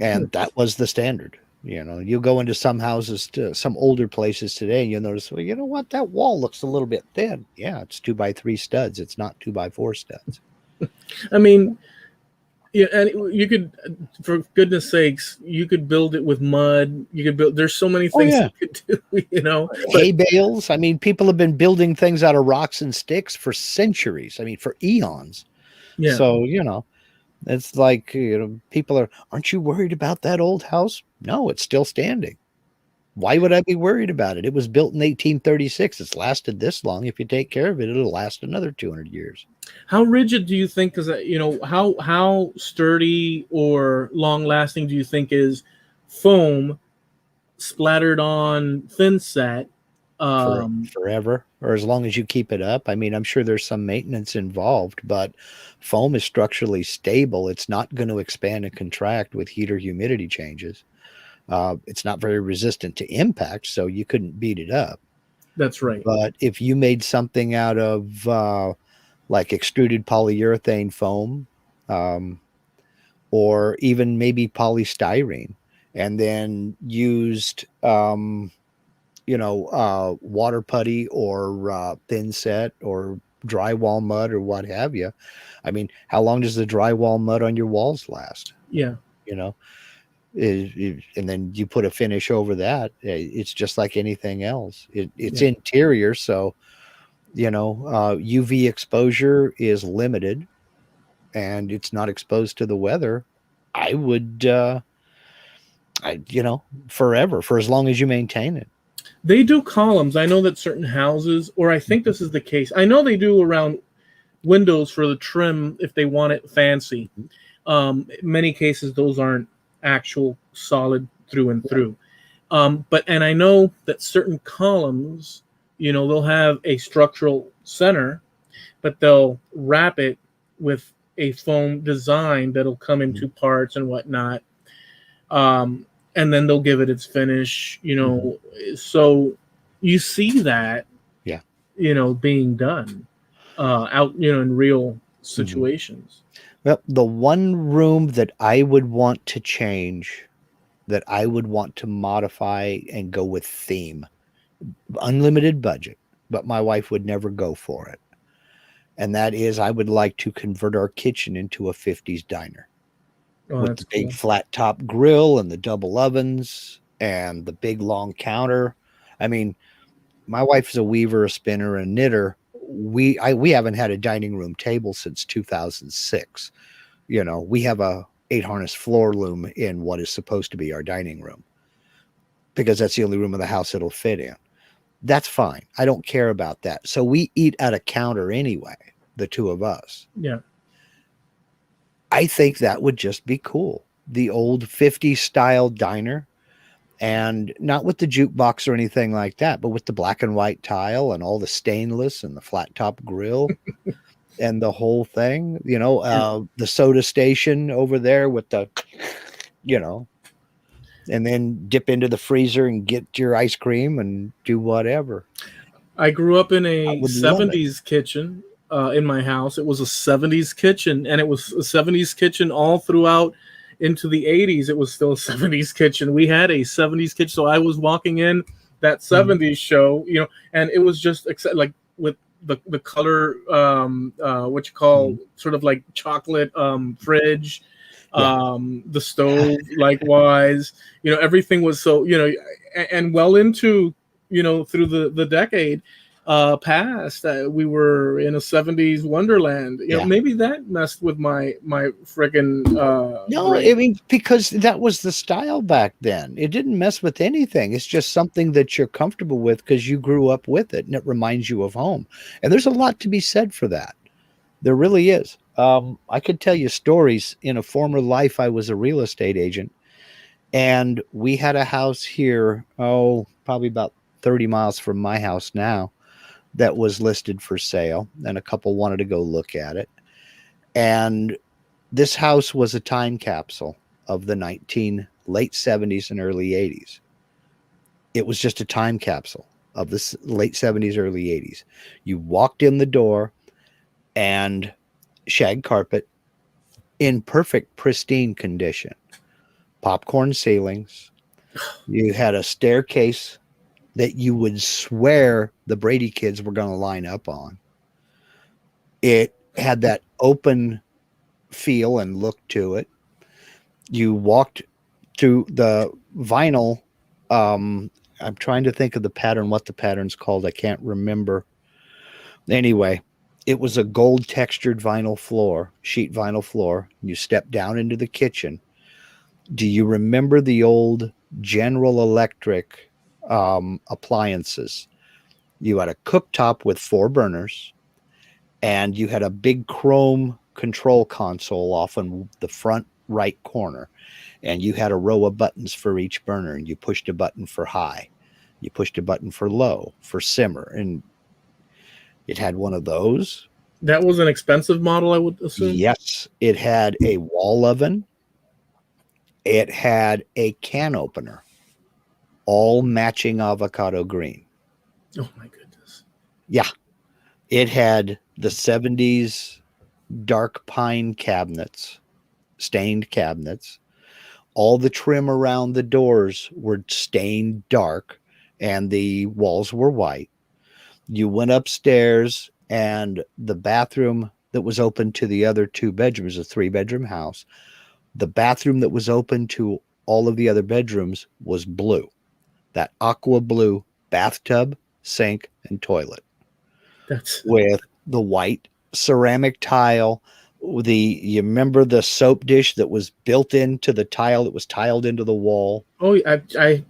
And that was the standard. You know, you go into some houses, some older places today, and you'll notice, well, you know what? That wall looks a little bit thin. Yeah, it's 2x3 studs. It's not 2x4 studs. I mean, yeah, and you could, for goodness sakes, you could build it with mud. You could build. There's so many things you could do. You know, hay bales. I mean, people have been building things out of rocks and sticks for centuries. I mean, for eons. Yeah. So you know. It's like, you know, people aren't you worried about that old house? No, it's still standing. Why would I be worried about it? It was built in 1836. It's lasted this long. If you take care of it, it'll last another 200 years. How rigid do you think, because, you know, how sturdy or long lasting do you think is foam splattered on thin set? Forever, or as long as you keep it up. I mean, I'm sure there's some maintenance involved, but foam is structurally stable. It's not going to expand and contract with heat or humidity changes. It's not very resistant to impact, so you couldn't beat it up. That's right. But if you made something out of like extruded polyurethane foam, or even maybe polystyrene, and then used, water putty or thin set or drywall mud or what have you. I mean, how long does the drywall mud on your walls last? Yeah. You know, and then you put a finish over that. It's just like anything else. It's interior, so UV exposure is limited, and it's not exposed to the weather. I would, forever, for as long as you maintain it. They do columns. I know that certain houses, or I think this is the case. I know they do around windows for the trim if they want it fancy. Many cases, those aren't actual solid through and through. And I know that certain columns, they'll have a structural center, but they'll wrap it with a foam design that'll come in two parts and whatnot. And then they'll give it its finish, so you see that, being done out, in real situations. Well, the one room that I would want to change, that I would want to modify and go with theme, unlimited budget, but my wife would never go for it. And that is, I would like to convert our kitchen into a 50s diner. With the big flat top grill and the double ovens and the big long counter. I mean, my wife's a weaver, a spinner, a knitter. We haven't had a dining room table since 2006. We have a 8-harness floor loom in what is supposed to be our dining room, because that's the only room of the house it'll fit in. That's fine. I don't care about that. So we eat at a counter anyway, the two of us. Yeah. I think that would just be cool. The old 50s style diner, and not with the jukebox or anything like that, but with the black and white tile and all the stainless and the flat top grill and the whole thing, the soda station over there with the, and then dip into the freezer and get your ice cream and do whatever. I grew up in a 70s kitchen. In my house. It was a 70s kitchen, and it was a 70s kitchen all throughout into the 80s. It was still a 70s kitchen. We had a 70s kitchen, so I was walking in that 70s show, and it was just like with the color, what you call sort of like chocolate fridge, the stove, likewise, everything was so, and well into, through the decade past, we were in a 70s wonderland. Maybe that messed with my freaking no brain. I mean, because that was the style back then. It didn't mess with anything. It's just something that you're comfortable with because you grew up with it and it reminds you of home. And there's a lot to be said for that. There really is. I could tell you stories. In a former life, I was a real estate agent, and we had a house here, probably about 30 miles from my house now, that was listed for sale, and a couple wanted to go look at it. And this house was a time capsule of the late 70s and early 80s. It was just a time capsule of the late 70s, early 80s. You walked in the door, and shag carpet in perfect, pristine condition. Popcorn ceilings. You had a staircase that you would swear the Brady kids were going to line up on. It had that open feel and look to it. You walked through the vinyl. I'm trying to think of the pattern, what the pattern's called. I can't remember. Anyway, it was a gold textured vinyl floor, sheet vinyl floor. You step down into the kitchen. Do you remember the old General Electric appliances? You had a cooktop with 4 burners, and you had a big chrome control console off in the front right corner, and you had a row of buttons for each burner, and you pushed a button for high, you pushed a button for low, for simmer, and it had one of those. That was an expensive model, I would assume. Yes, it had a wall oven. It had a can opener, all matching avocado green. Oh my goodness. Yeah. It had the 70s dark pine cabinets, stained cabinets. All the trim around the doors were stained dark, and the walls were white. You went upstairs, and the bathroom that was open to the other two bedrooms, a 3-bedroom house, the bathroom that was open to all of the other bedrooms was blue. That aqua blue bathtub, sink, and toilet. With the white ceramic tile. You remember the soap dish that was built into the tile that was tiled into the wall? Oh, I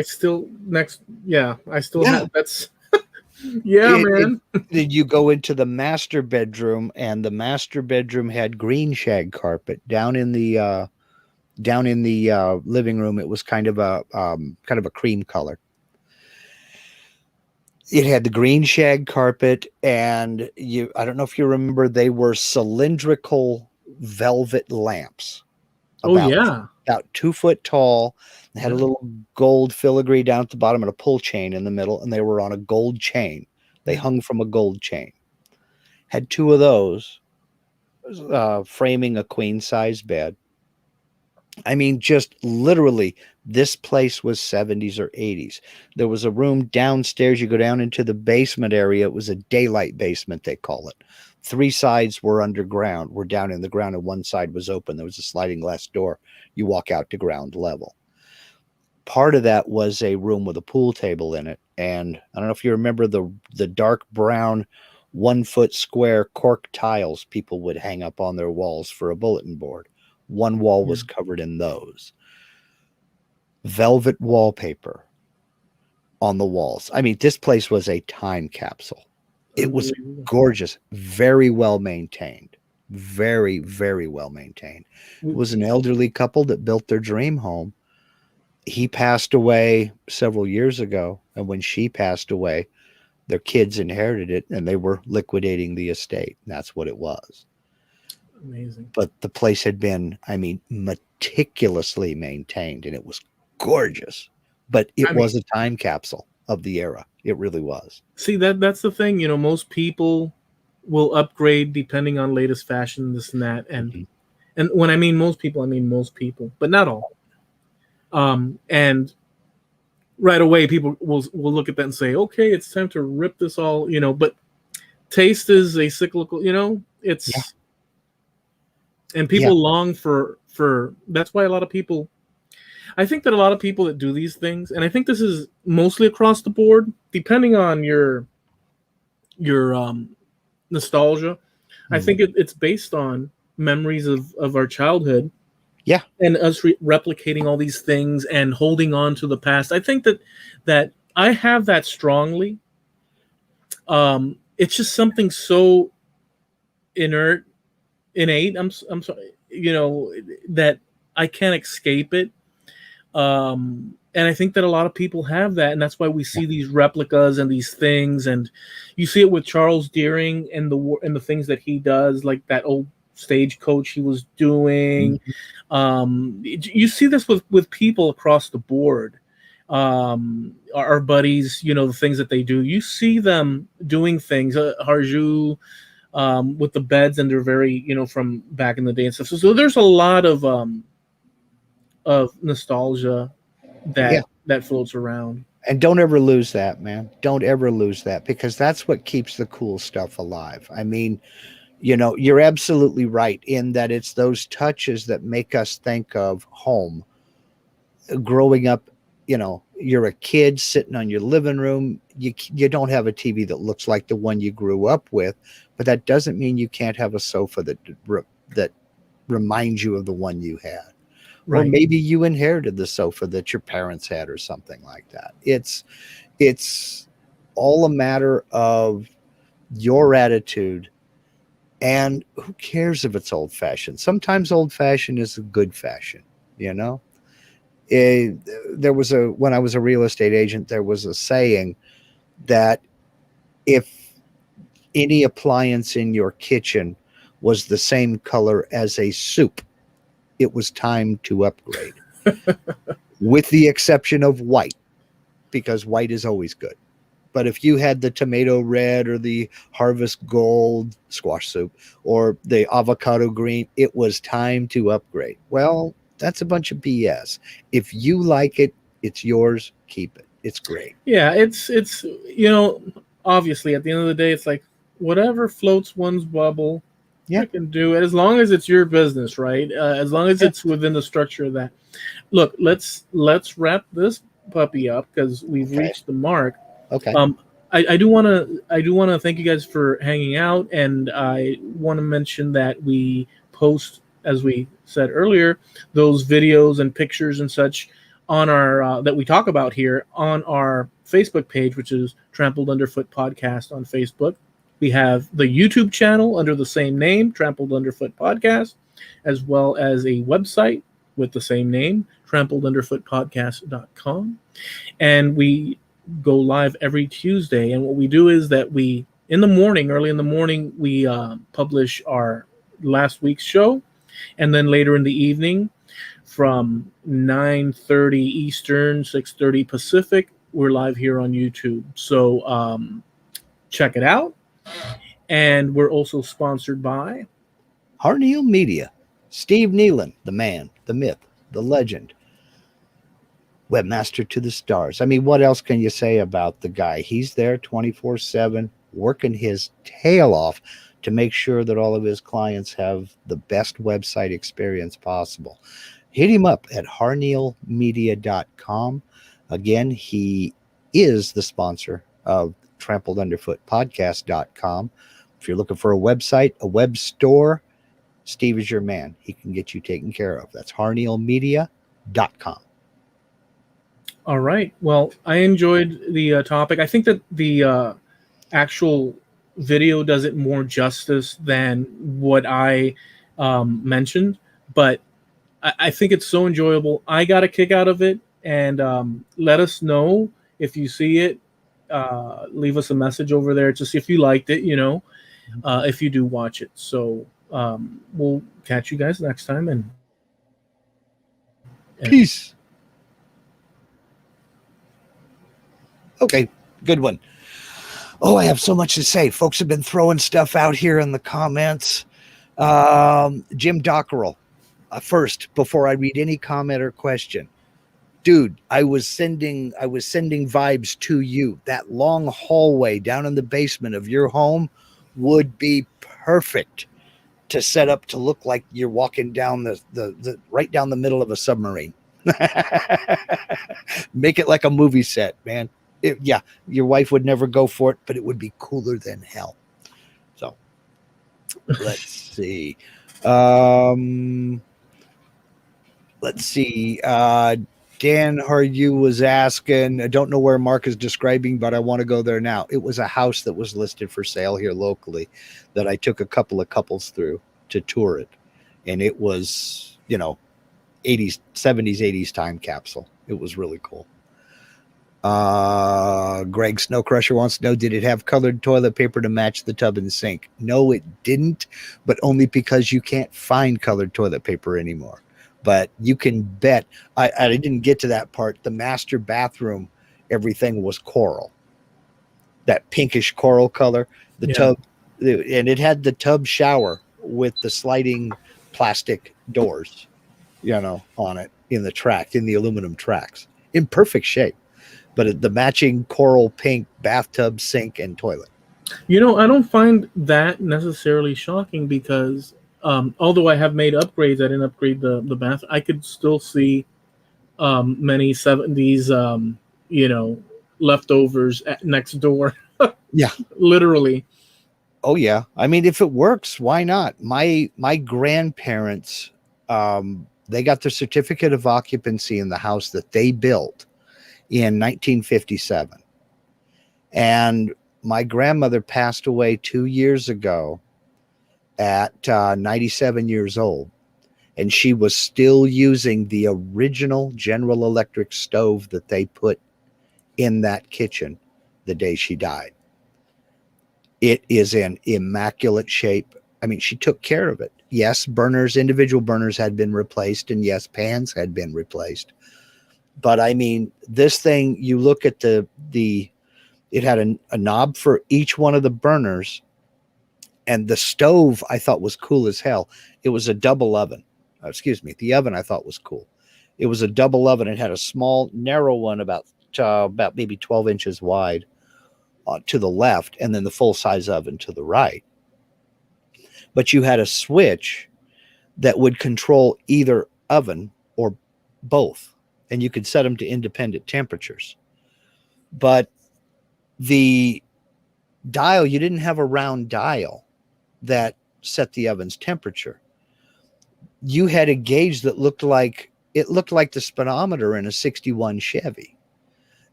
still have that's man. Then you go into the master bedroom, and the master bedroom had green shag carpet down in the living room. It was kind of a cream color. It had the green shag carpet, and I don't know if you remember, they were cylindrical velvet lamps. About 2 foot tall. They had a little gold filigree down at the bottom and a pull chain in the middle, and they were on a gold chain. They hung from a gold chain. Had 2 of those, framing a queen size bed. I mean, just literally, this place was 70s or 80s. There was a room downstairs. You go down into the basement area. It was a daylight basement, they call it. 3 sides were underground, were down in the ground, and 1 side was open. There was a sliding glass door. You walk out to ground level. Part of that was a room with a pool table in it. And I don't know if you remember the dark brown 1 foot square cork tiles people would hang up on their walls for a bulletin board. 1 wall was covered in those. Velvet wallpaper on the walls. I mean, this place was a time capsule. It was gorgeous, very well maintained. Very, very well maintained. It was an elderly couple that built their dream home. He passed away several years ago, and when she passed away, their kids inherited it, and they were liquidating the estate. That's what it was. Amazing. But the place had been, meticulously maintained, and it was gorgeous. But it was a time capsule of the era. It really was. See, that's the thing. Most people will upgrade depending on latest fashion, this and that. And and when I mean most people, but not all. And right away, people will look at that and say, okay, it's time to rip this all, but taste is a cyclical, it's, and people long for, that's why I think that a lot of people that do these things, and I think this is mostly across the board, depending on your nostalgia, I think it's based on memories of our childhood. Yeah. And us replicating all these things and holding on to the past. I think that I have that strongly. It's just something so innate. I'm sorry, that I can't escape it. And I think that a lot of people have that, and that's why we see these replicas and these things, and you see it with Charles Deering and the things that he does, like that old stagecoach he was doing. You see this with people across the board. Our buddies, the things that they do, you see them doing things. Harju, with the beds, and they're very, from back in the day and stuff. So there's a lot of nostalgia that floats around. And don't ever lose that, man. Don't ever lose that, because that's what keeps the cool stuff alive. I mean, you're absolutely right in that it's those touches that make us think of home. Growing up, you're a kid sitting on your living room. You don't have a TV that looks like the one you grew up with, but that doesn't mean you can't have a sofa that reminds you of the one you had. Right. Or maybe you inherited the sofa that your parents had or something like that. It's all a matter of your attitude. And who cares if it's old-fashioned? Sometimes old-fashioned is a good fashion, When I was a real estate agent, there was a saying that if any appliance in your kitchen was the same color as a soup, it was time to upgrade. With the exception of white, because white is always good. But if you had the tomato red or the harvest gold squash soup or the avocado green, it was time to upgrade. Well, that's a bunch of BS. If you like it, it's yours. Keep it. It's great. Yeah, it's obviously at the end of the day, it's like whatever floats one's bubble. Yeah. You can do it as long as it's your business, right? As long as it's within the structure of that. Look, let's wrap this puppy up because we've reached the mark. Okay. I do want to thank you guys for hanging out, and I want to mention that we post, as we said earlier, those videos and pictures and such on our that we talk about here on our Facebook page, which is Trampled Underfoot Podcast on Facebook. We have the YouTube channel under the same name, Trampled Underfoot Podcast, as well as a website with the same name, trampledunderfootpodcast.com. And we go live every Tuesday. And what we do is that early in the morning, we publish our last week's show. And then later in the evening, from 9:30 Eastern, 6:30 Pacific, we're live here on YouTube. So check it out. And we're also sponsored by Harneal Media. Steve Nealon, the man, the myth, the legend, webmaster to the stars. I mean, what else can you say about the guy? He's there 24/7, working his tail off to make sure that all of his clients have the best website experience possible. Hit him up at harnealmedia.com. Again, he is the sponsor of trampledunderfootpodcast.com. If you're looking for a website, a web store, Steve is your man. He can get you taken care of. That's harnealmedia.com. All right. Well, I enjoyed the topic. I think that the actual video does it more justice than what I mentioned, but I think it's so enjoyable. I got a kick out of it, and let us know if you see it. Leave us a message over there to see if you liked it, if you do watch it. So we'll catch you guys next time, and peace. Okay, good one. Oh, I have so much to say. Folks have been throwing stuff out here in the comments. Jim Dockerel, first, before I read any comment or question, dude, I was sending vibes to you. That long hallway down in the basement of your home would be perfect to set up to look like you're walking down the right down the middle of a submarine. Make it like a movie set, man. Your wife would never go for it, but it would be cooler than hell. So let's see. Dan Haryu was asking, I don't know where Mark is describing, but I want to go there now. It was a house that was listed for sale here locally that I took a couple of couples through to tour it. And it was, 80s, 70s, 80s time capsule. It was really cool. Greg Snow Crusher wants to know, did it have colored toilet paper to match the tub and sink? No, it didn't, but only because you can't find colored toilet paper anymore. But you can bet, I didn't get to that part. The master bathroom, everything was coral, that pinkish coral color. The tub, and it had the tub shower with the sliding plastic doors, on it in the aluminum tracks, in perfect shape. But the matching coral pink bathtub, sink, and toilet. I don't find that necessarily shocking because although I have made upgrades, I didn't upgrade the bath. I could still see many 70s, leftovers next door. Yeah. Literally. Oh, yeah. I mean, if it works, why not? My grandparents, they got their certificate of occupancy in the house that they built in 1957. And my grandmother passed away 2 years ago at 97 years old. And she was still using the original General Electric stove that they put in that kitchen the day she died. It is in immaculate shape. I mean, she took care of it. Yes, individual burners had been replaced, and yes, pans had been replaced. But I mean, this thing, you look at the It had a knob for each one of the burners. And the stove I thought was cool as hell. It was a double oven. The oven I thought was cool. It was a double oven. It had a small, narrow one about maybe 12 inches wide to the left, and then the full-size oven to the right. But you had a switch that would control either oven or both, and you could set them to independent temperatures. But the dial, you didn't have a round dial that set the oven's temperature. You had a gauge that looked like the speedometer in a 61 Chevy.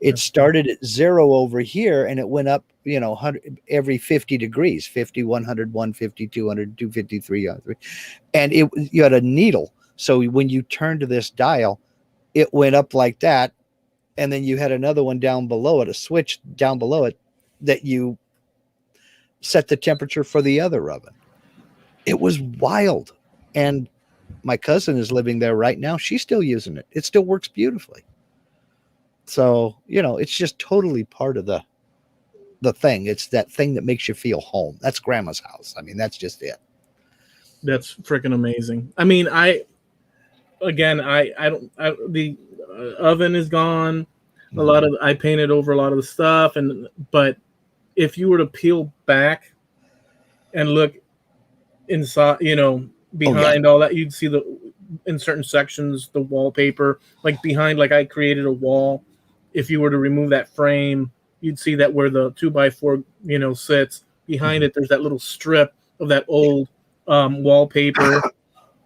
It started at 0 over here, and it went up, 100 every 50 degrees, 50, 100, 150, 200, 250, 300. And you had a needle. So when you turned to this dial, it went up like that. And then you had another one down below it, a switch down below it that you set the temperature for the other oven. It was wild. And my cousin is living there right now. She's still using it. It still works beautifully. So, it's just totally part of the thing. It's that thing that makes you feel home. That's grandma's house. I mean, that's just it. That's freaking amazing. I mean, the oven is gone. I painted over a lot of the stuff, but if you were to peel back and look inside, behind all that, you'd see in certain sections, the wallpaper, like behind, like I created a wall. If you were to remove that frame, you'd see that where the 2x4, sits behind it, there's that little strip of that old wallpaper.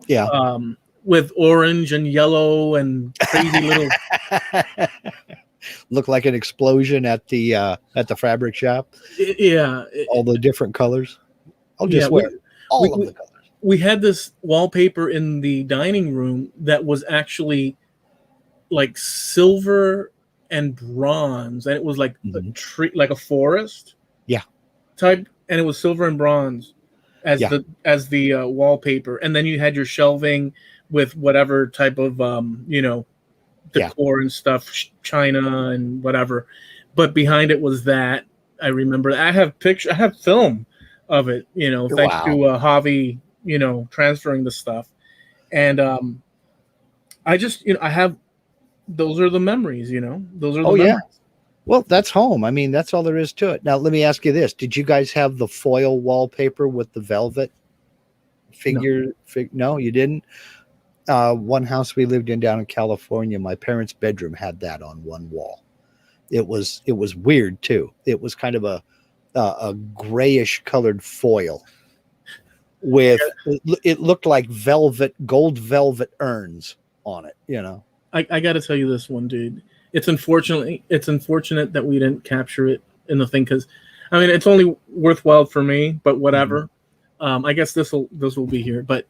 Yeah. With orange and yellow and crazy little. Look like an explosion at the fabric shop. Yeah. All the different colors. I'll just wear all of the colors. We had this wallpaper in the dining room that was actually like silver and bronze, and it was like a tree, like a forest. Yeah. Type, and it was silver and bronze as the wallpaper, and then you had your shelving with whatever type of decor and stuff, china and whatever. But behind it was that. I remember. I have film of it. Thanks to Hobby. Transferring the stuff, and I just I have. Those are the memories. Those are the memories. Well, that's home. I mean, that's all there is to it. Now, let me ask you this: did you guys have the foil wallpaper with the velvet figure? No, you didn't. One house we lived in down in California, my parents' bedroom had that on one wall. It was weird too. It was kind of a grayish colored foil with it looked like gold velvet urns on it. I got to tell you this one, dude. It's unfortunate that we didn't capture it in the thing, because I mean it's only worthwhile for me, but whatever. I guess this will be here. But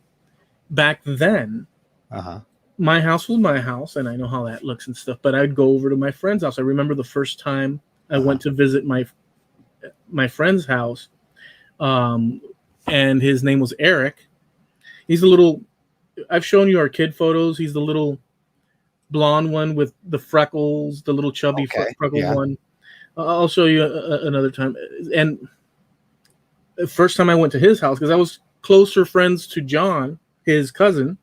back then, my house was my house, and I know how that looks and stuff. But I'd go over to my friend's house. I remember the first time I went to visit my friend's house, and his name was Eric. He's a little. I've shown you our kid photos. He's the little blonde one with the freckles, the little chubby freckled one. I'll show you another time. And the first time I went to his house, because I was closer friends to John, his cousin.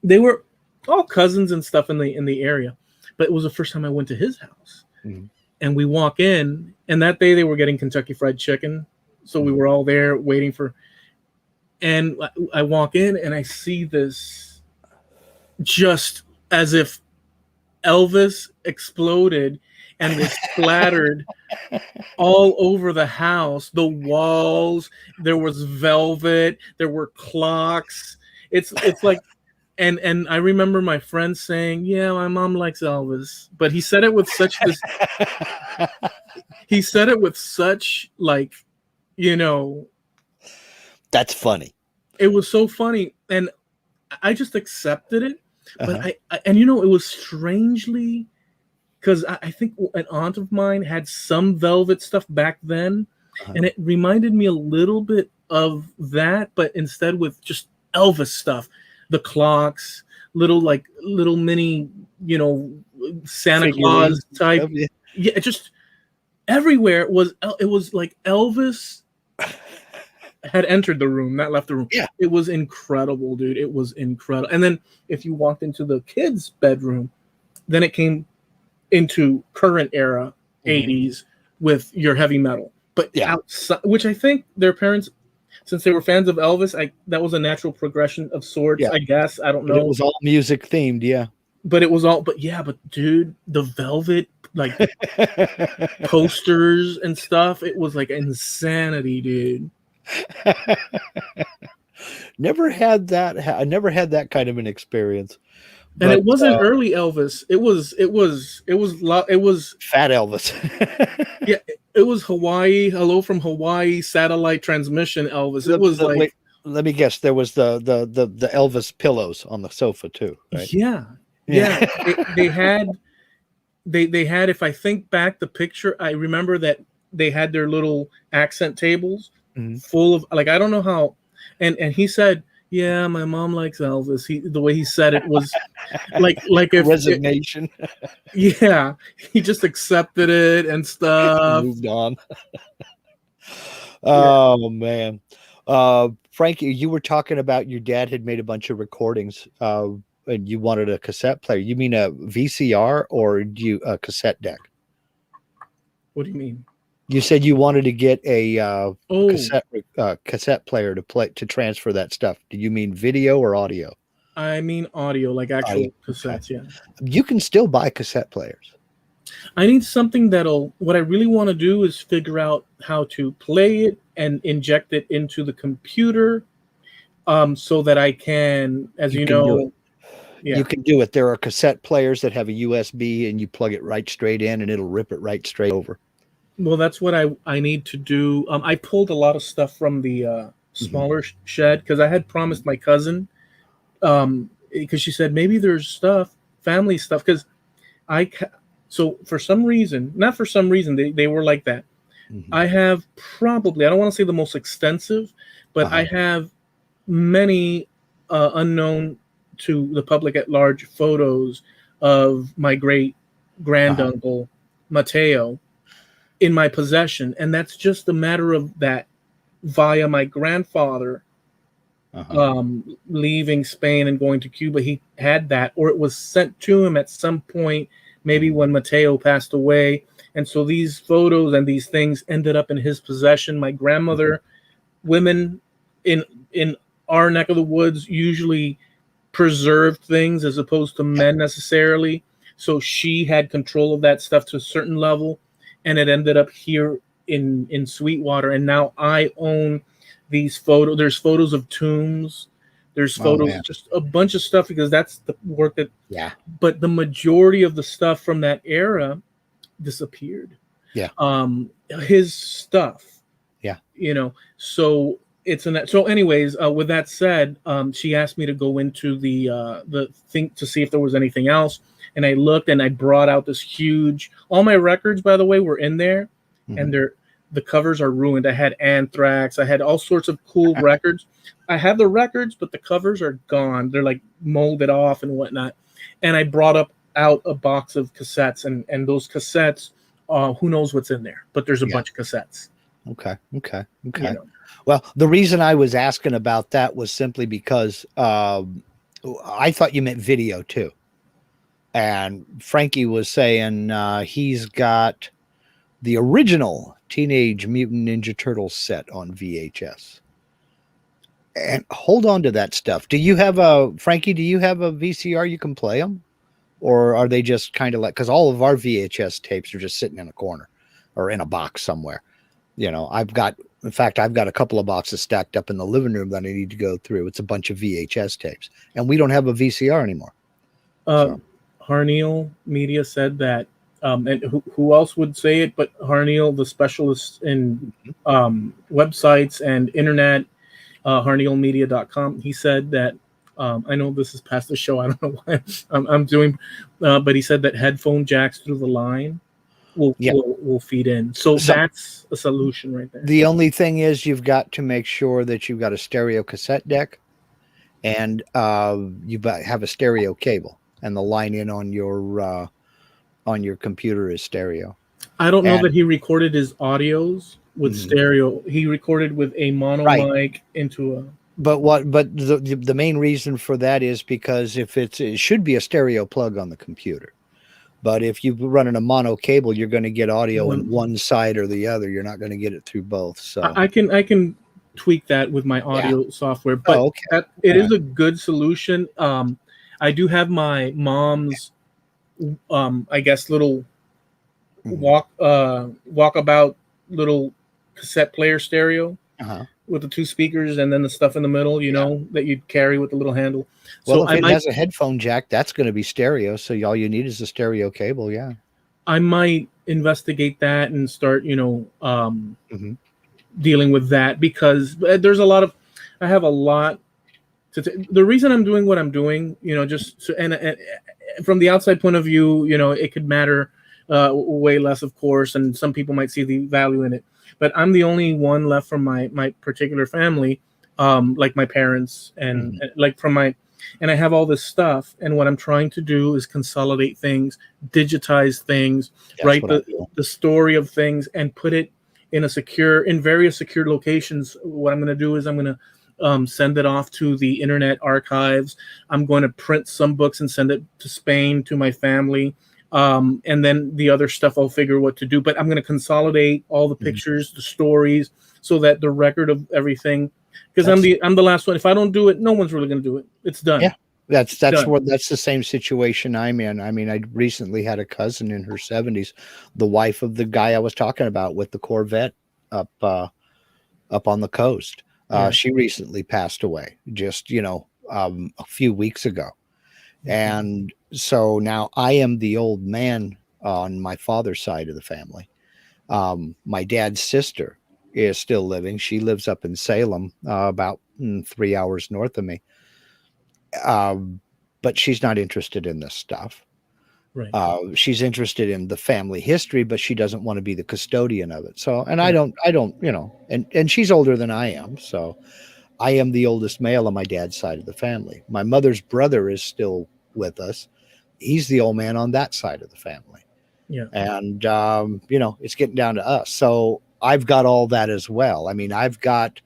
They were all cousins and stuff in the area, but it was the first time I went to his house. And we walk in, and that day they were getting Kentucky Fried Chicken, so we were all there waiting for. And I walk in, and I see this, just as if Elvis exploded and was splattered all over the house, the walls. There was velvet. There were clocks. It's like, and I remember my friend saying, "Yeah, my mom likes Elvis," but he said it with such this. He said it with such like, That's funny. It was so funny, and I just accepted it. But it was strangely, because I think an aunt of mine had some velvet stuff back then, and it reminded me a little bit of that, but instead with just Elvis stuff, the clocks, little mini, Santa Claus type. Yeah, just everywhere it was like Elvis had entered the room, not left the room. Yeah. It was incredible, dude. It was incredible. And then if you walked into the kids' bedroom, then it came into current era 80s with your heavy metal. But outside, which I think their parents, since they were fans of Elvis, that was a natural progression of sorts, I guess. I don't know. It was all music themed, yeah. But it was all, but dude, the Velvet, like posters and stuff, it was like insanity, dude. Never had that. I never had that kind of an experience. And it wasn't early Elvis. It was Fat Elvis. Yeah, it was Hawaii. Hello from Hawaii satellite transmission Elvis. It was like. Wait, let me guess. There was the Elvis pillows on the sofa too, right? Yeah. they had. If I think back the picture, I remember that they had their little accent tables full of, like, I don't know how, and he said, yeah, my mom likes Elvis. The way he said it was like if resignation. Yeah, he just accepted it and stuff. Moved on. Oh man, Frankie, you were talking about your dad had made a bunch of recordings, and you wanted a cassette player. You mean a VCR or a cassette deck? What do you mean? You said you wanted to get a cassette player to transfer that stuff. Do you mean video or audio? I mean audio, like actual cassettes. Okay. Yeah. You can still buy cassette players. I need something what I really want to do is figure out how to play it and inject it into the computer, so that I can, you know. Yeah. You can do it. There are cassette players that have a USB and you plug it right straight in and it'll rip it right straight over. Well, that's what I need to do. I pulled a lot of stuff from the smaller shed because I had promised my cousin, because she said maybe there's family stuff. Because so for some reason, not for some reason, they were like that. I have probably, I don't want to say the most extensive, but I have many unknown to the public at large photos of my great granduncle Mateo in my possession, and that's just a matter of that via my grandfather leaving Spain and going to Cuba. He had that, or it was sent to him at some point, maybe when Mateo passed away, and so these photos and these things ended up in his possession. My grandmother, women in our neck of the woods usually preserved things as opposed to men necessarily, so she had control of that stuff to a certain level. And it ended up here in Sweetwater. And now I own these photos. There's photos of tombs. There's photos, just a bunch of stuff, because that's the work that. Yeah. But the majority of the stuff from that era disappeared. Yeah. His stuff. Yeah. You know, so it's in that. So anyways, with that said, she asked me to go into the thing to see if there was anything else. And I looked and I brought out this huge, all my records, by the way, were in there, and the covers are ruined. I had Anthrax. I had all sorts of cool records. I have the records, but the covers are gone. They're like molded off and whatnot. And I brought out a box of cassettes, and those cassettes, who knows what's in there, but there's a bunch of cassettes. Okay. You know. Well, the reason I was asking about that was simply because I thought you meant video too. And Frankie was saying he's got the original Teenage Mutant Ninja Turtles set on VHS. And hold on to that stuff. Frankie, do you have a VCR you can play them? Or are they just kind of like, because all of our VHS tapes are just sitting in a corner or in a box somewhere. You know, I've got a couple of boxes stacked up in the living room that I need to go through. It's a bunch of VHS tapes. And we don't have a VCR anymore. Harneal Media said that, and who else would say it but Harneal, the specialist in websites and internet, harnealmedia.com. He said that, I know this is past the show, I don't know why I'm doing, but he said that headphone jacks through the line will feed in. So that's a solution right there. The only thing is you've got to make sure that you've got a stereo cassette deck, and you have a stereo cable. And the line in on your computer is stereo. I don't know that he recorded his audios with stereo. He recorded with a mono mic into a. But the main reason for that is because it should be a stereo plug on the computer. But if you're running a mono cable, you're going to get audio in one side or the other. You're not going to get it through both. So I can tweak that with my audio software, but it is a good solution. I do have my mom's, I guess, little walkabout little cassette player stereo with the two speakers and then the stuff in the middle, that you'd carry with the little handle. Well, so if it has a headphone jack, that's going to be stereo. So all you need is a stereo cable. Yeah. I might investigate that and start, dealing with that, because there's I have a lot the reason I'm doing what I'm doing, and from the outside point of view, it could matter way less, of course, and some people might see the value in it. But I'm the only one left from my particular family, like my parents and and I have all this stuff. And what I'm trying to do is consolidate things, digitize things, write the story of things, and put it in various secure locations. What I'm going to do is I'm going to send it off to the Internet Archives. I'm going to print some books and send it to Spain to my family. And then the other stuff I'll figure what to do. But I'm going to consolidate all the pictures, the stories, so that the record of everything, because I'm the last one. If I don't do it, no one's really going to do it. It's done. Yeah, that's the same situation I'm in. I mean, I recently had a cousin in her 70s, the wife of the guy I was talking about with the Corvette up on the coast. She recently passed away just, a few weeks ago. And so now I am the old man on my father's side of the family. My dad's sister is still living. She lives up in Salem, about 3 hours north of me. But she's not interested in this stuff. Right. She's interested in the family history, but she doesn't want to be the custodian of it. So, and I don't, and she's older than I am. So I am the oldest male on my dad's side of the family. My mother's brother is still with us. He's the old man on that side of the family. Yeah. And, it's getting down to us. So I've got all that as well. I mean, I've got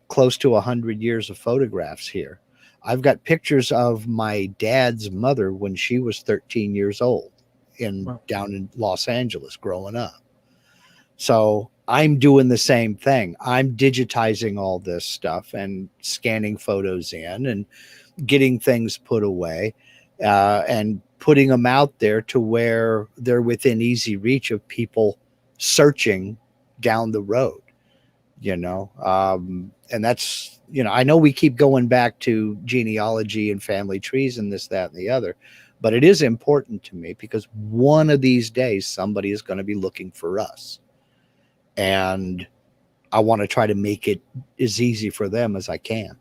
close to 100 years of photographs here. I've got pictures of my dad's mother when she was 13 years old down in Los Angeles growing up. So I'm doing the same thing. I'm digitizing all this stuff and scanning photos in and getting things put away and putting them out there to where they're within easy reach of people searching down the road, and that's, I know we keep going back to genealogy and family trees and this, that, and the other, but it is important to me because one of these days somebody is going to be looking for us. And I want to try to make it as easy for them as I can.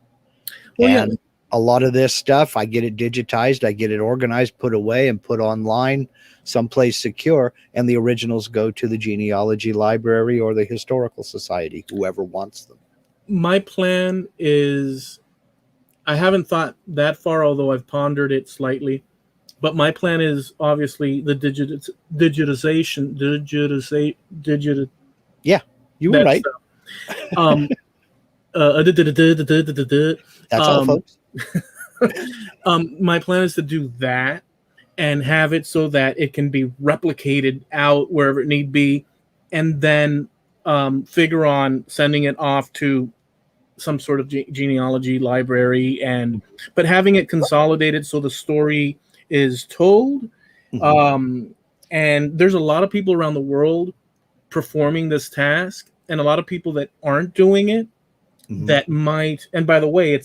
Well, and a lot of this stuff, I get it digitized, I get it organized, put away and put online someplace secure. And the originals go to the genealogy library or the historical society, whoever wants them. My plan is, I haven't thought that far, although I've pondered it slightly, but my plan is obviously the digitization. Yeah, you were right. That's all, folks. My plan is to do that and have it so that it can be replicated out wherever it need be, and then figure on sending it off to some sort of genealogy library, but having it consolidated so the story is told. And there's a lot of people around the world performing this task, and a lot of people that aren't doing it that might. And by the way,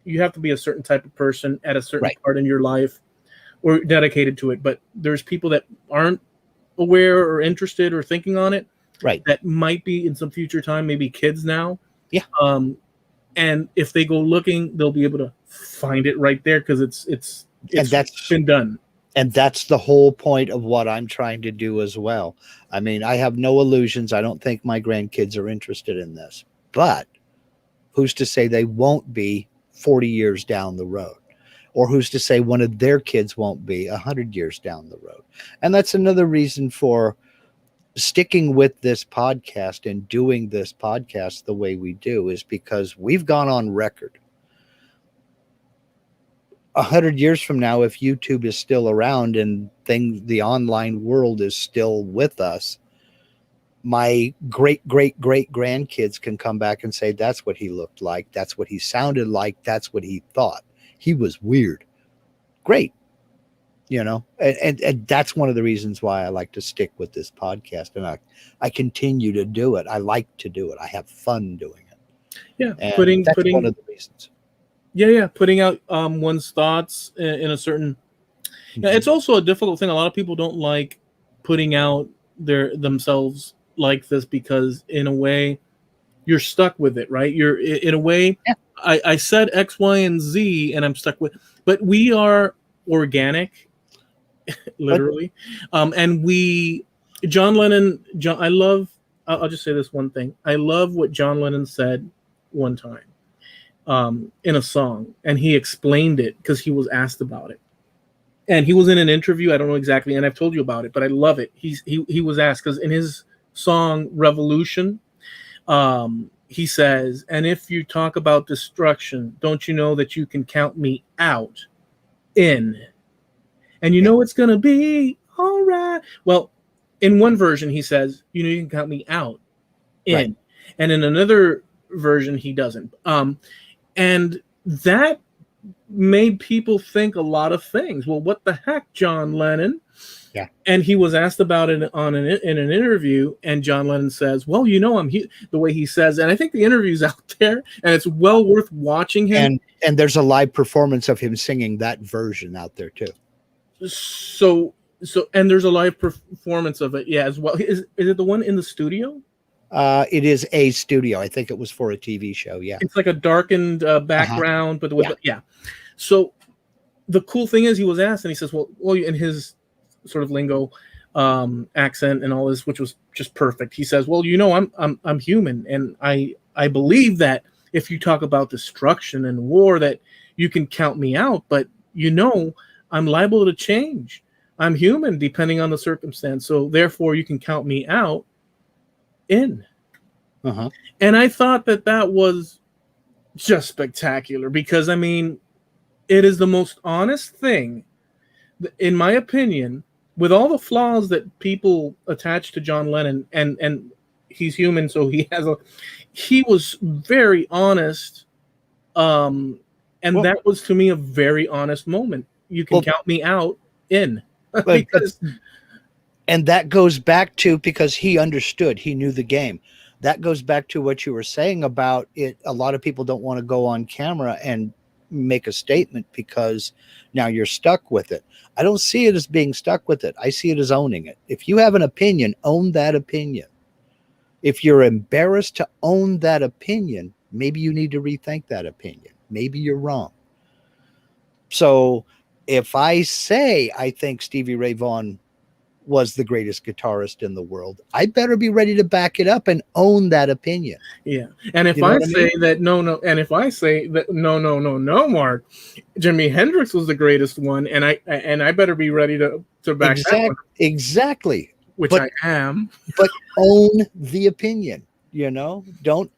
you have to be a certain type of person at a certain part in your life or dedicated to it. But there's people that aren't aware or interested or thinking on it. Right. That might be in some future time, maybe kids now. Yeah. And if they go looking, they'll be able to find it right there because it's been done. And that's the whole point of what I'm trying to do as well. I mean, I have no illusions. I don't think my grandkids are interested in this, but who's to say they won't be 40 years down the road? Or who's to say one of their kids won't be 100 years down the road? And that's another reason for sticking with this podcast and doing this podcast the way we do is because we've gone on record. 100 years from now, if YouTube is still around and the online world is still with us, my great grandkids can come back and say, that's what he looked like. That's what he sounded like. That's what he thought. He was weird. Great. And that's one of the reasons why I like to stick with this podcast. And I continue to do it. I like to do it. I have fun doing it. Yeah. And putting one of the reasons. Yeah. Putting out one's thoughts in a certain, it's also a difficult thing. A lot of people don't like putting out themselves like this because in a way you're stuck with it, right? You're in a way, I said X, Y, and Z and I'm stuck with, but we are organic, literally. And John Lennon, I'll just say this one thing. I love what John Lennon said one time in a song, and he explained it because he was asked about it. And he was in an interview, I don't know exactly, and I've told you about it, but I love it. He was asked because in his song Revolution, he says, and if you talk about destruction, don't you know that you can count me out in? And you know it's going to be all right. Well, in one version, he says, you can count me out in. Right. And in another version, he doesn't. And that made people think a lot of things. Well, what the heck, John Lennon? Yeah. And he was asked about it in an interview, and John Lennon says, well, I'm the way he says, and I think the interview's out there, and it's well worth watching him. And there's a live performance of him singing that version out there too. So and there's a live performance of it, as well. Is it the one in the studio? It is a studio. I think it was for a TV show. Yeah, it's like a darkened background, but So the cool thing is, he was asked, and he says, "Well, in his sort of lingo, accent, and all this, which was just perfect." He says, "Well, I'm human, and I believe that if you talk about destruction and war, that you can count me out, but I'm liable to change. I'm human, depending on the circumstance. So therefore, you can count me out in." And I thought that was just spectacular because, it is the most honest thing, in my opinion, with all the flaws that people attach to John Lennon, and he's human, so he was very honest. And that was, to me, a very honest moment. You can count me out in. And that goes back to, because he understood, he knew the game. That goes back to what you were saying about it. A lot of people don't want to go on camera and make a statement because now you're stuck with it. I don't see it as being stuck with it. I see it as owning it. If you have an opinion, own that opinion. If you're embarrassed to own that opinion, maybe you need to rethink that opinion. Maybe you're wrong. So if I say I think Stevie Ray Vaughan was the greatest guitarist in the world, I better be ready to back it up and own that opinion. Yeah. And if I say that no, and if I say that no, Mark, Jimi Hendrix was the greatest one, and I better be ready to back that one. Exactly. Which I am. But own the opinion, Don't,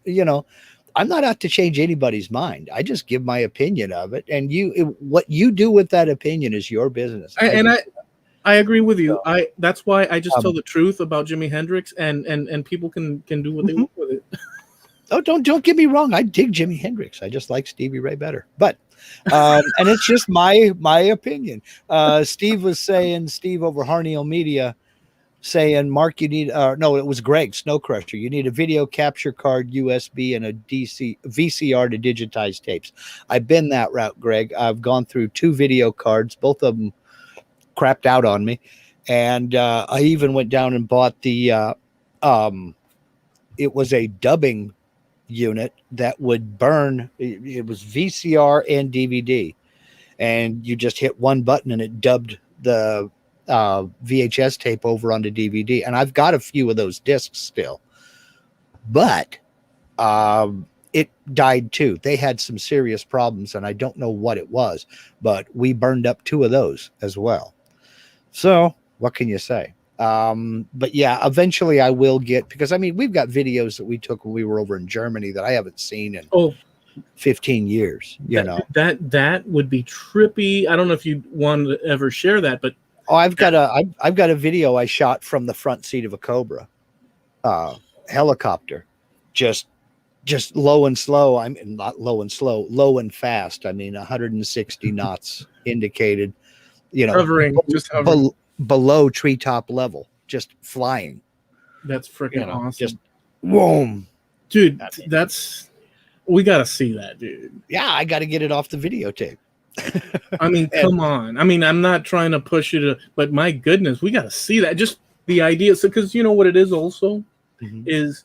I'm not out to change anybody's mind. I just give my opinion of it, and what you do with that opinion is your business. I agree with you. That's why I just tell the truth about Jimi Hendrix, and people can do what they want with it. Oh, don't get me wrong. I dig Jimi Hendrix. I just like Stevie Ray better. But and it's just my opinion. Steve over Harneo Media saying, Mark, you need no, it was Greg Snow Crusher. You need a video capture card, USB, and a VCR to digitize tapes. I've been that route, Greg. I've gone through 2 video cards, both of them crapped out on me, and I even went down and bought the it was a dubbing unit that would burn. It was VCR and DVD, and you just hit one button and it dubbed the VHS tape over onto DVD. And I've got a few of those discs still, but it died too. They had some serious problems, and I don't know what it was, but we burned up 2 of those as well. So what can you say? But yeah, eventually I will get, because I mean, we've got videos that we took when we were over in Germany that I haven't seen in 15 years, that would be trippy. I don't know if you want to ever share that, but I've got a video I shot from the front seat of a Cobra helicopter, just low and slow. I mean, not low and slow, low and fast. I mean, 160 knots indicated, hovering, below treetop level, just flying. That's freaking awesome. Just boom, dude. We gotta see that, dude. Yeah, I got to get it off the videotape. I mean, come on. I mean, I'm not trying to push you to, but my goodness, we got to see that. Just the idea. So, because you know what it is also is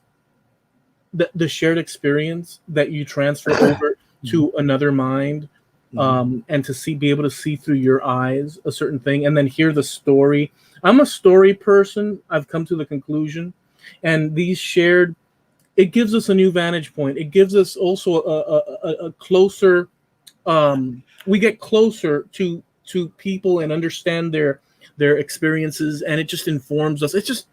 the shared experience that you transfer over to another mind, and to be able to see through your eyes a certain thing, and then hear the story. I'm a story person. I've come to the conclusion, and these shared, it gives us a new vantage point. It gives us also a closer. We get closer to people and understand their experiences, and it just informs us. It's just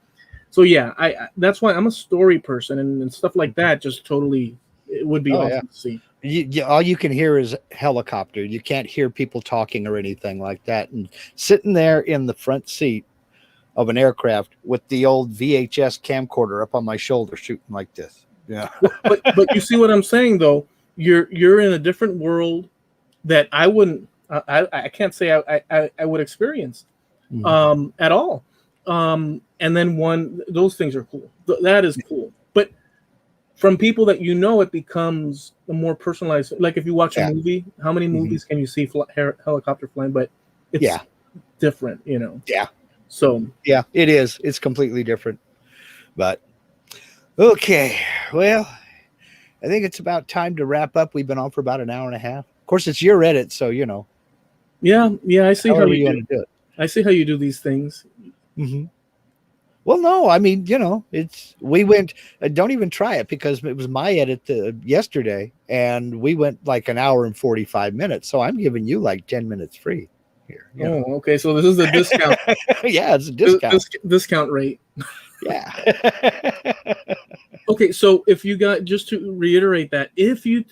so I that's why I'm a story person, and stuff like that just totally, it would be awesome to see. All you can hear is helicopter. You can't hear people talking or anything like that. And sitting there in the front seat of an aircraft with the old VHS camcorder up on my shoulder shooting like this. Yeah. but you see what I'm saying though? You're in a different world that I wouldn't, I can't say I would experience at all. And then those things are cool. That is cool. But from people that it becomes a more personalized. Like if you watch a movie, how many movies can you see helicopter flying? But it's different, Yeah. So yeah, it is. It's completely different. But okay, well, I think it's about time to wrap up. We've been on for about an hour and a half. Of course, it's your edit, so Yeah, I see how you want to do it. I see how you do these things. Well, no, I mean, we went. Don't even try it, because it was my edit yesterday, and we went like an hour and 45 minutes. So I'm giving you like 10 minutes free here. Okay. So this is a discount. Yeah, it's a discount. Discount rate. Yeah. Okay, so if you got, just to reiterate that, if you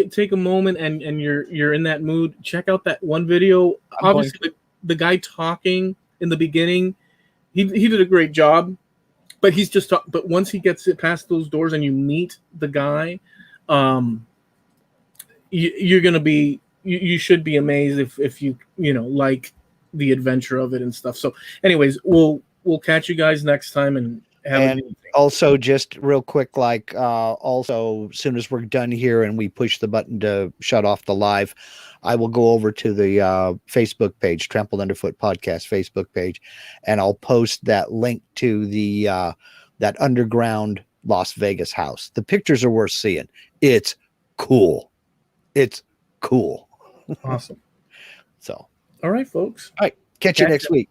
take a moment and you're in that mood, check out that one video. Obviously, the guy talking in the beginning, he did a great job, but he's just but once he gets it past those doors and you meet the guy, you're gonna be, you should be amazed if you like the adventure of it and stuff. So, anyways, we'll catch you guys next time, and also, just real quick, also, as soon as we're done here and we push the button to shut off the live, I will go over to the Facebook page, Trampled Underfoot Podcast Facebook page, and I'll post that link to the that underground Las Vegas house. The pictures are worth seeing. It's cool. It's cool. Awesome. So, all right, folks. All right. Catch you next week.